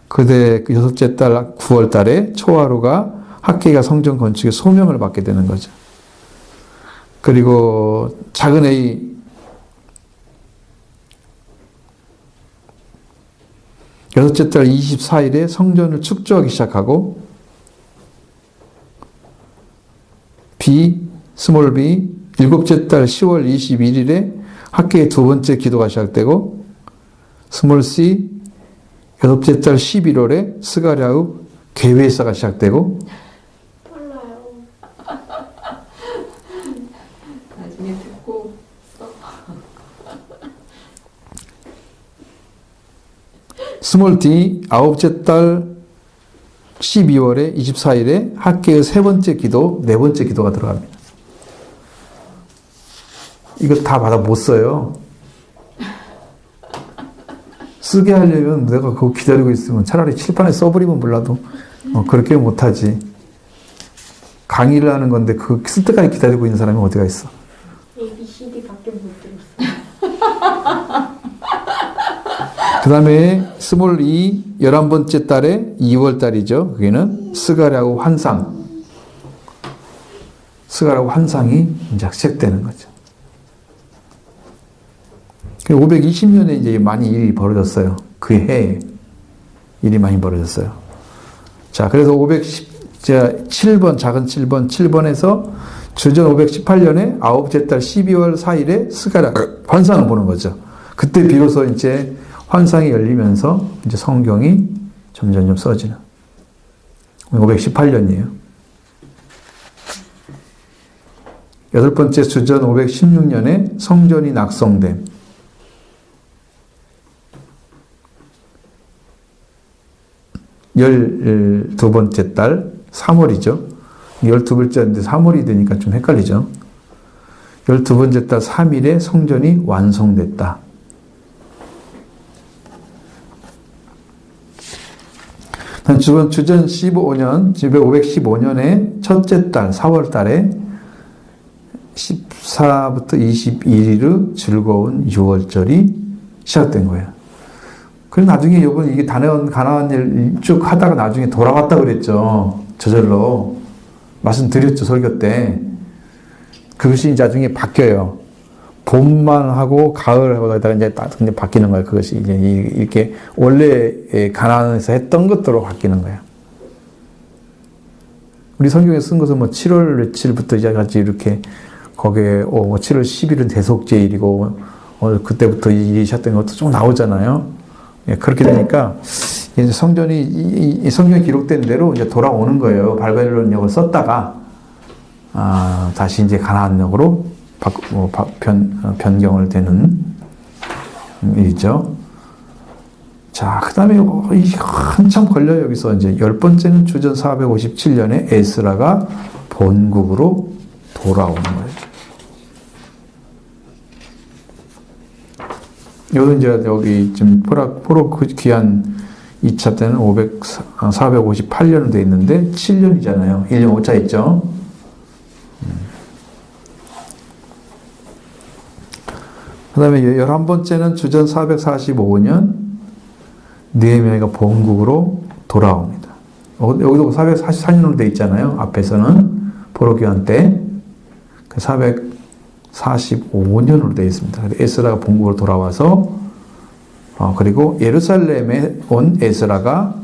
그대 그 여섯째 달 9월 달에 초하루가 학개가 성전 건축의 소명을 받게 되는 거죠. 그리고 작은 A 여섯째 달 24일에 성전을 축조하기 시작하고 B, 스몰 B 일곱째 달 10월 21일에 학개의 두 번째 기도가 시작되고 스몰 C 여섯째 달 11월에 스가랴의 계회사가 시작되고 몰라요. 나중에 듣고 스몰 D 아홉째 달 12월에 24일에 학계의 세 번째 기도, 네 번째 기도가 들어갑니다. 이거 다 받아 못 써요. 쓰게 하려면 내가 그거 기다리고 있으면 차라리 칠판에 써버리면 몰라도 그렇게 못하지. 강의를 하는 건데 그 쓸 때까지 기다리고 있는 사람이 어디가 있어. ABCD밖에 못 들었어. 그 다음에 스몰 E 11번째 달에 2월 달이죠. 그게는 스가랴고 환상. 스가랴고 환상이 이제 시작되는 거죠. 520년에 이제 많이 일이 벌어졌어요. 그 해에 일이 많이 벌어졌어요. 자, 그래서 517번, 작은 7번에서 주전 518년에 아홉째 달 12월 4일에 스가랴 환상을 보는 거죠. 그때 비로소 이제 환상이 열리면서 이제 성경이 점점 써지는 518년이에요. 여덟 번째 주전 516년에 성전이 낙성됨. 12번째 달 3월이죠. 12번째인데 3월이 되니까 좀 헷갈리죠. 12번째 달 3일에 성전이 완성됐다. 주전 15년, 515년에 첫째 달 4월 달에 14부터 21일의 즐거운 6월절이 시작된 거예요. 그래서 나중에 여러분 이게 가나안 일 쭉 하다가 나중에 돌아왔다 그랬죠. 저절로. 말씀드렸죠, 설교 때. 그것이 나중에 바뀌어요. 봄만 하고 가을 하다가 이제 바뀌는 거예요. 그것이 이제 이렇게 원래 가나안에서 했던 것대로 바뀌는 거예요. 우리 성경에 쓴 것은 뭐 7월 며칠부터 이제 같이 이렇게 거기에 7월 10일은 대속제일이고 그때부터 일이 시작된 것도 좀 나오잖아요. 예, 그렇게 되니까 이제 성전이 성경에 기록된 대로 이제 돌아오는 거예요. 바벨론역을 썼다가 다시 이제 가나안역으로 변경을 되는 일이죠. 자, 그 다음에 한참 걸려요. 여기서 이제 10번째는 주전 457년에 에스라가 본국으로 돌아오는 거예요. 여기 지금 포로 귀한 2차 때는 458년으로 되어 있는데 7년이잖아요. 1년 5차 있죠. 그 다음에 11번째는 주전 445년 느헤미야가 본국으로 돌아옵니다. 여기도 444년으로 되어 있잖아요. 앞에서는 포로 귀환 때 445년으로 되어 있습니다. 에스라가 본국으로 돌아와서 그리고 예루살렘에 온 에스라가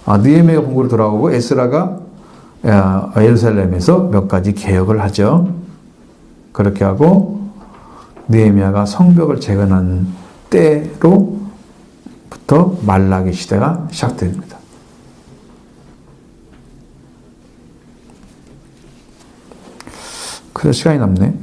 느헤미야가 본국으로 돌아오고 에스라가 예루살렘에서 몇 가지 개혁을 하죠. 그렇게 하고 느헤미야가 성벽을 재건한 때로부터 말라기 시대가 시작됩니다. 그래서 시간이 남네.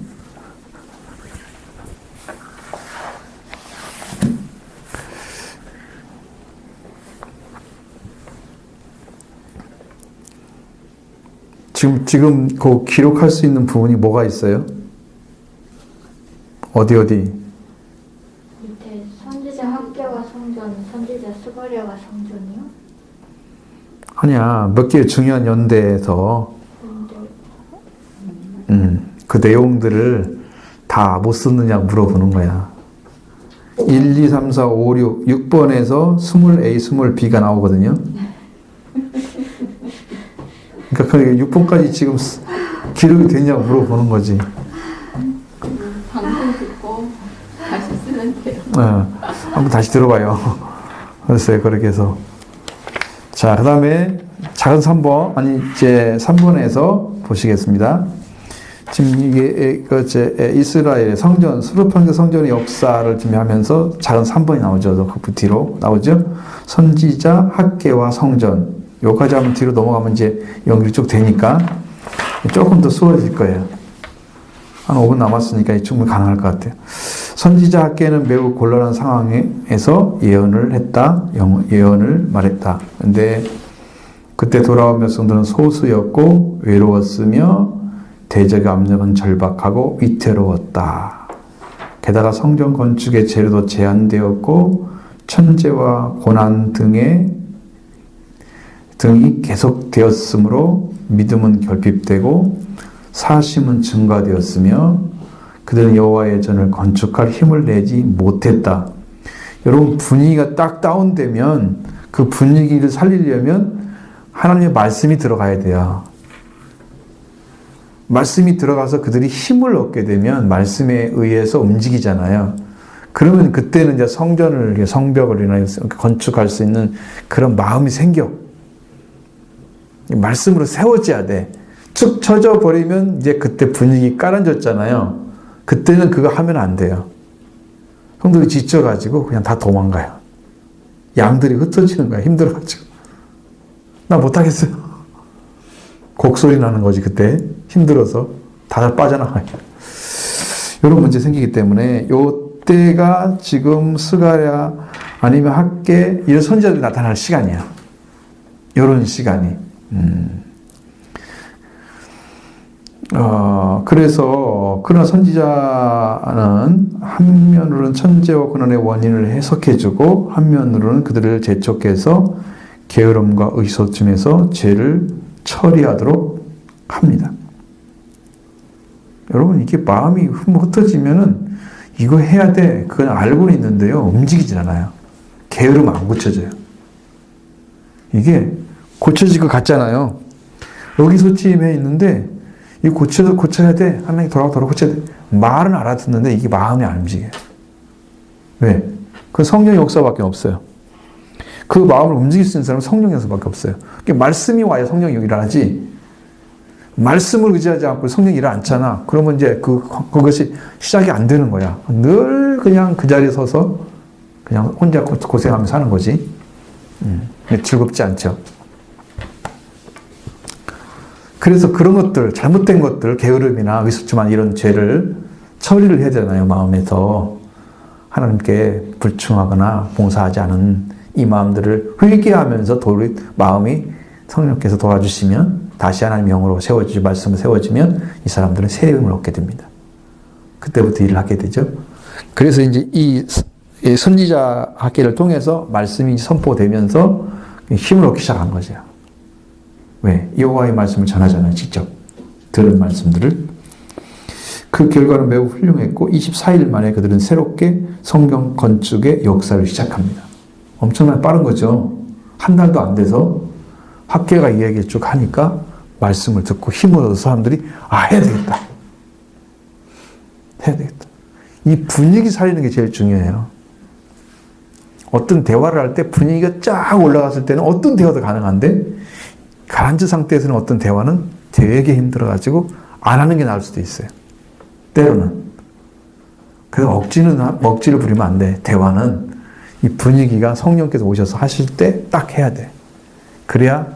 지금 그 기록할 수 있는 부분이 뭐가 있어요? 어디? 밑에 선지자 학계와 성전, 선지자 스가랴가 성전이요? 아니야, 몇 개의 중요한 연대에서 그 내용들을 다 못 썼느냐고 물어보는 거야. 1, 2, 3, 4, 5, 6, 6번에서 스몰 A, 스몰 B가 나오거든요. 그러니까 6번까지 지금 기록이 되냐고 물어보는 거지. 방송 듣고 다시 쓰면 돼요. 한번 다시 들어봐요. 글쎄요, 그렇게 해서. 자, 그 다음에 작은 3번, 이제 3번에서 보시겠습니다. 지금 이게 이스라엘의 성전, 수르판대 성전의 역사를 좀 하면서 작은 3번이 나오죠. 그 뒤로 나오죠. 선지자, 학계와 성전. 여기까지 하면 뒤로 넘어가면 이제 연결이 쭉 되니까 조금 더 수월해질 거예요. 한 5분 남았으니까 충분히 가능할 것 같아요. 선지자 학계는 매우 곤란한 상황에서 예언을 했다. 예언을 말했다. 근데 그때 돌아온 백성들은 소수였고 외로웠으며 대적의 압력은 절박하고 위태로웠다. 게다가 성전 건축의 재료도 제한되었고 천재와 고난 등이 계속되었으므로 믿음은 결핍되고 사심은 증가되었으며 그들은 여호와의 전을 건축할 힘을 내지 못했다. 여러분 분위기가 딱 다운되면 그 분위기를 살리려면 하나님의 말씀이 들어가야 돼요. 말씀이 들어가서 그들이 힘을 얻게 되면 말씀에 의해서 움직이잖아요. 그러면 그때는 이제 성전을, 성벽을 인하여서 건축할 수 있는 그런 마음이 생겨. 말씀으로 세워져야 돼. 축 처져 버리면 이제 그때 분위기 깔아졌잖아요. 그때는 그거 하면 안 돼요. 성도들이 지쳐가지고 그냥 다 도망가요. 양들이 흩어지는 거야. 힘들어가지고. 나 못하겠어요. 곡소리 나는 거지 그때. 힘들어서 다들 빠져나가요. 이런 문제 생기기 때문에 요때가 지금 스가랴 아니면 학계 이런 선지자들이 나타날 시간이야. 이런 시간이. 그러나 선지자는 한면으로는 천재와 고난의 원인을 해석해주고 한면으로는 그들을 재촉해서 게으름과 의소침에서 죄를 처리하도록 합니다. 여러분 이게 마음이 흩어지면은 이거 해야 돼 그건 알고는 있는데요 움직이질 않아요. 게으름 안 고쳐져요. 이게 고쳐질 것 같잖아요. 의기소침해 있는데 이거 고쳐야 돼. 하나님 돌아 고쳐야 돼. 말은 알아듣는데 이게 마음이 안 움직여요. 왜? 그 성령의 역사밖에 없어요. 그 마음을 움직일 수 있는 사람은 성령의 역사밖에 없어요. 말씀이 와야 성령이 일어나지. 말씀을 의지하지 않고 성령이 일어나지 않잖아. 그러면 이제 그것이 시작이 안 되는 거야. 늘 그냥 그 자리에 서서 그냥 혼자 고생하면서 사는 거지. 즐겁지 않죠. 그래서 그런 것들, 잘못된 것들, 게으름이나 의소침한 이런 죄를 처리를 해야 되잖아요, 마음에서. 하나님께 불충하거나 봉사하지 않은 이 마음들을 회개하면서 마음이 성령께서 도와주시면 다시 하나님 영으로 말씀으로 세워지면 이 사람들은 새 힘을 얻게 됩니다. 그때부터 일을 하게 되죠. 그래서 이제 이 선지자 학계를 통해서 말씀이 선포되면서 힘을 얻기 시작한 거죠. 왜? 여호와의 말씀을 전하잖아요. 직접 들은 말씀들을. 그 결과는 매우 훌륭했고 24일 만에 그들은 새롭게 성경 건축의 역사를 시작합니다. 엄청나게 빠른 거죠. 한 달도 안 돼서 학계가 이야기를 쭉 하니까 말씀을 듣고 힘을 얻어서 사람들이 해야 되겠다. 해야 되겠다. 이 분위기 살리는 게 제일 중요해요. 어떤 대화를 할 때 분위기가 쫙 올라갔을 때는 어떤 대화도 가능한데 가라앉은 상태에서는 어떤 대화는 되게 힘들어가지고 안 하는 게 나을 수도 있어요. 때로는. 그래서 억지를 부리면 안 돼. 대화는 이 분위기가 성령께서 오셔서 하실 때 딱 해야 돼. 그래야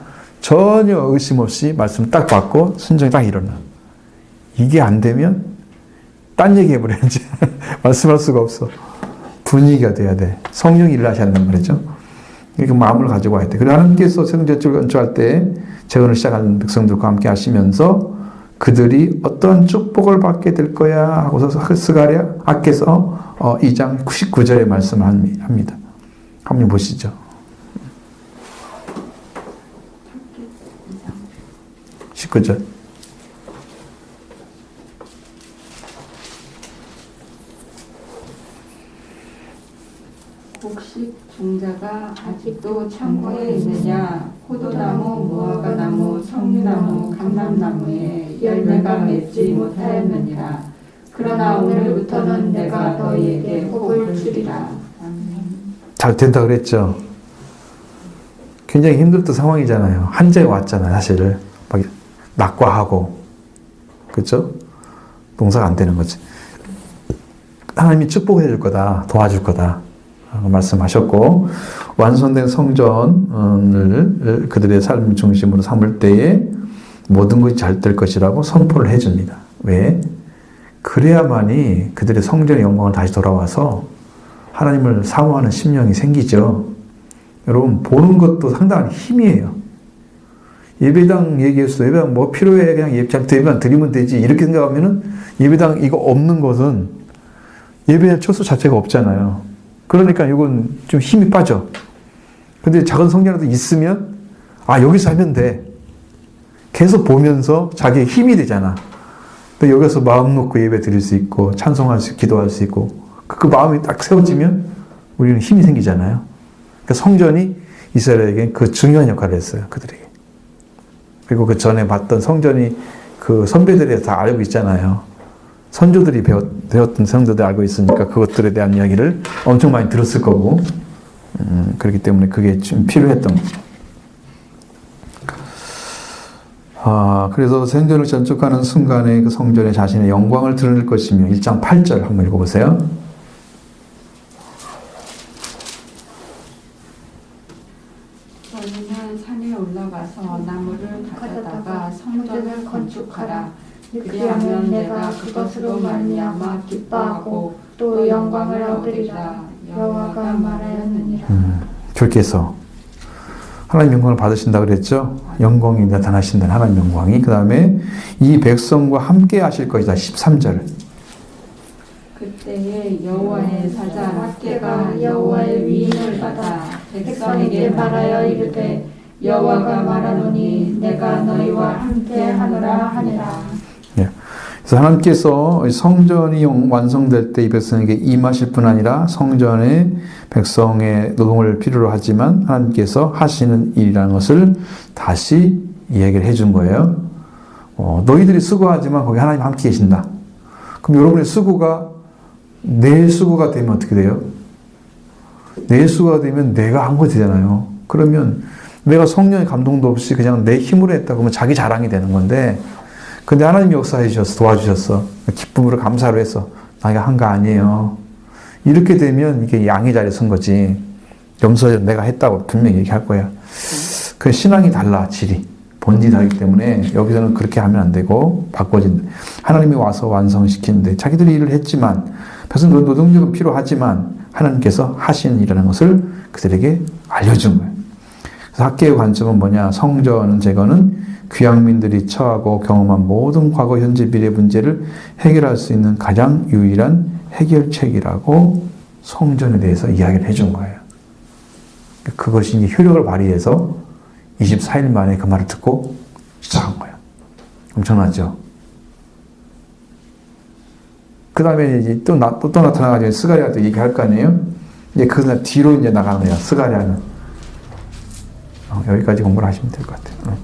전혀 의심 없이 말씀 딱 받고 순종이 딱 일어나. 이게 안 되면 딴 얘기 해버려야지. 말씀할 수가 없어. 분위기가 돼야 돼. 성령이 일하셨단 말이죠. 그 마음을 가지고 와야 돼. 그리고 하나님께서 성전을 건축할 때 재건을 시작하는 백성들과 함께 하시면서 그들이 어떤 축복을 받게 될 거야 하고서 스가랴 학께서 2장 19절에 말씀을 합니다. 한번 보시죠. 19절. 곡식 종자가 아직도 창고에 있느냐? 포도나무, 무화과나무, 석류나무, 감람나무에 열매가 맺지 못하였느니라. 그러나 오늘부터는 내가 너희에게 복을 주리라. 잘 된다 그랬죠. 굉장히 힘들던 상황이잖아요. 한자에 왔잖아요. 사실을 막 낙과하고 그렇죠? 농사가 안 되는 거지. 하나님이 축복해 줄 거다, 도와줄 거다 말씀하셨고 완성된 성전을 그들의 삶 중심으로 삼을 때에 모든 것이 잘 될 것이라고 선포를 해줍니다. 왜? 그래야만이 그들의 성전의 영광을 다시 돌아와서 하나님을 사모하는 심령이 생기죠. 여러분, 보는 것도 상당한 힘이에요. 예배당 얘기했어. 예배당 뭐 필요해? 그냥 예배당 드리면 되지. 이렇게 생각하면은 예배당 이거 없는 것은 예배 초소 자체가 없잖아요. 그러니까 이건 좀 힘이 빠져. 근데 작은 성전이라도 있으면, 아, 여기서 하면 돼. 계속 보면서 자기의 힘이 되잖아. 또 여기서 마음 놓고 예배 드릴 수 있고, 찬송할 수, 기도할 수 있고, 그 마음이 딱 세워지면 우리는 힘이 생기잖아요. 그러니까 성전이 이스라엘에게 그 중요한 역할을 했어요. 그들에게. 그리고 그 전에 봤던 성전이 그 선배들이 다 알고 있잖아요. 선조들이 배웠던 성도들 알고 있으니까 그것들에 대한 이야기를 엄청 많이 들었을 거고, 그렇기 때문에 그게 좀 필요했던 거죠. 그래서 성전을 전축하는 순간에 그 성전에 자신의 영광을 드러낼 것이며 1장 8절 한번 읽어보세요. 너희는 산에 올라가서 나무를 가져다가 성전을 건축하라. 그리하면 내가 그것으로 말미암아 기뻐하고 또 영광을 얻으리라. 여호와가 말하였느니라. 주께서 하나님 영광을 받으신다 그랬죠? 영광이 나타나신다는 하나님 영광이. 그 다음에 이 백성과 함께 하실 것이다. 13절. 그때에 여호와의 사자 랍게가 여호와의 위임을 받아 백성에게 말하여 이르되 여호와가 말하노니 내가 너희와 함께 하노라 하니라. 그래서 하나님께서 성전이 완성될 때 이 백성에게 임하실 뿐 아니라 성전의 백성의 노동을 필요로 하지만 하나님께서 하시는 일이라는 것을 다시 이야기를 해준 거예요. 너희들이 수고하지만 거기 하나님 함께 계신다. 그럼 여러분의 수고가 내 수고가 되면 어떻게 돼요? 내 수고가 되면 내가 한 거 되잖아요. 그러면 내가 성령의 감동도 없이 그냥 내 힘으로 했다 그러면 자기 자랑이 되는 건데, 근데 하나님이 역사해 주셔서 도와주셨어. 기쁨으로 감사로 해서 나가 한 거 아니에요. 이렇게 되면 이게 양의 자리에 선 거지. 염소에 내가 했다고 분명히 얘기할 거야. 그 신앙이 달라, 질이. 본질이 다르기 때문에 여기서는 그렇게 하면 안 되고 바꿔진다. 하나님이 와서 완성시키는데 자기들이 일을 했지만 백성들 노동력은 필요하지만 하나님께서 하신 일이라는 것을 그들에게 알려준 거예요. 그래서 학계의 관점은 뭐냐? 성전은 제거는 귀향민들이 처하고 경험한 모든 과거, 현재, 미래 문제를 해결할 수 있는 가장 유일한 해결책이라고 성전에 대해서 이야기를 해준 거예요. 그것이 이제 효력을 발휘해서 24일 만에 그 말을 듣고 시작한 거예요. 엄청나죠? 그 다음에 이제 또 나타나가지고 스가랴가 또 얘기할 거 아니에요? 이제 그날 뒤로 이제 나가는 거예요. 스가랴는. 여기까지 공부를 하시면 될 것 같아요.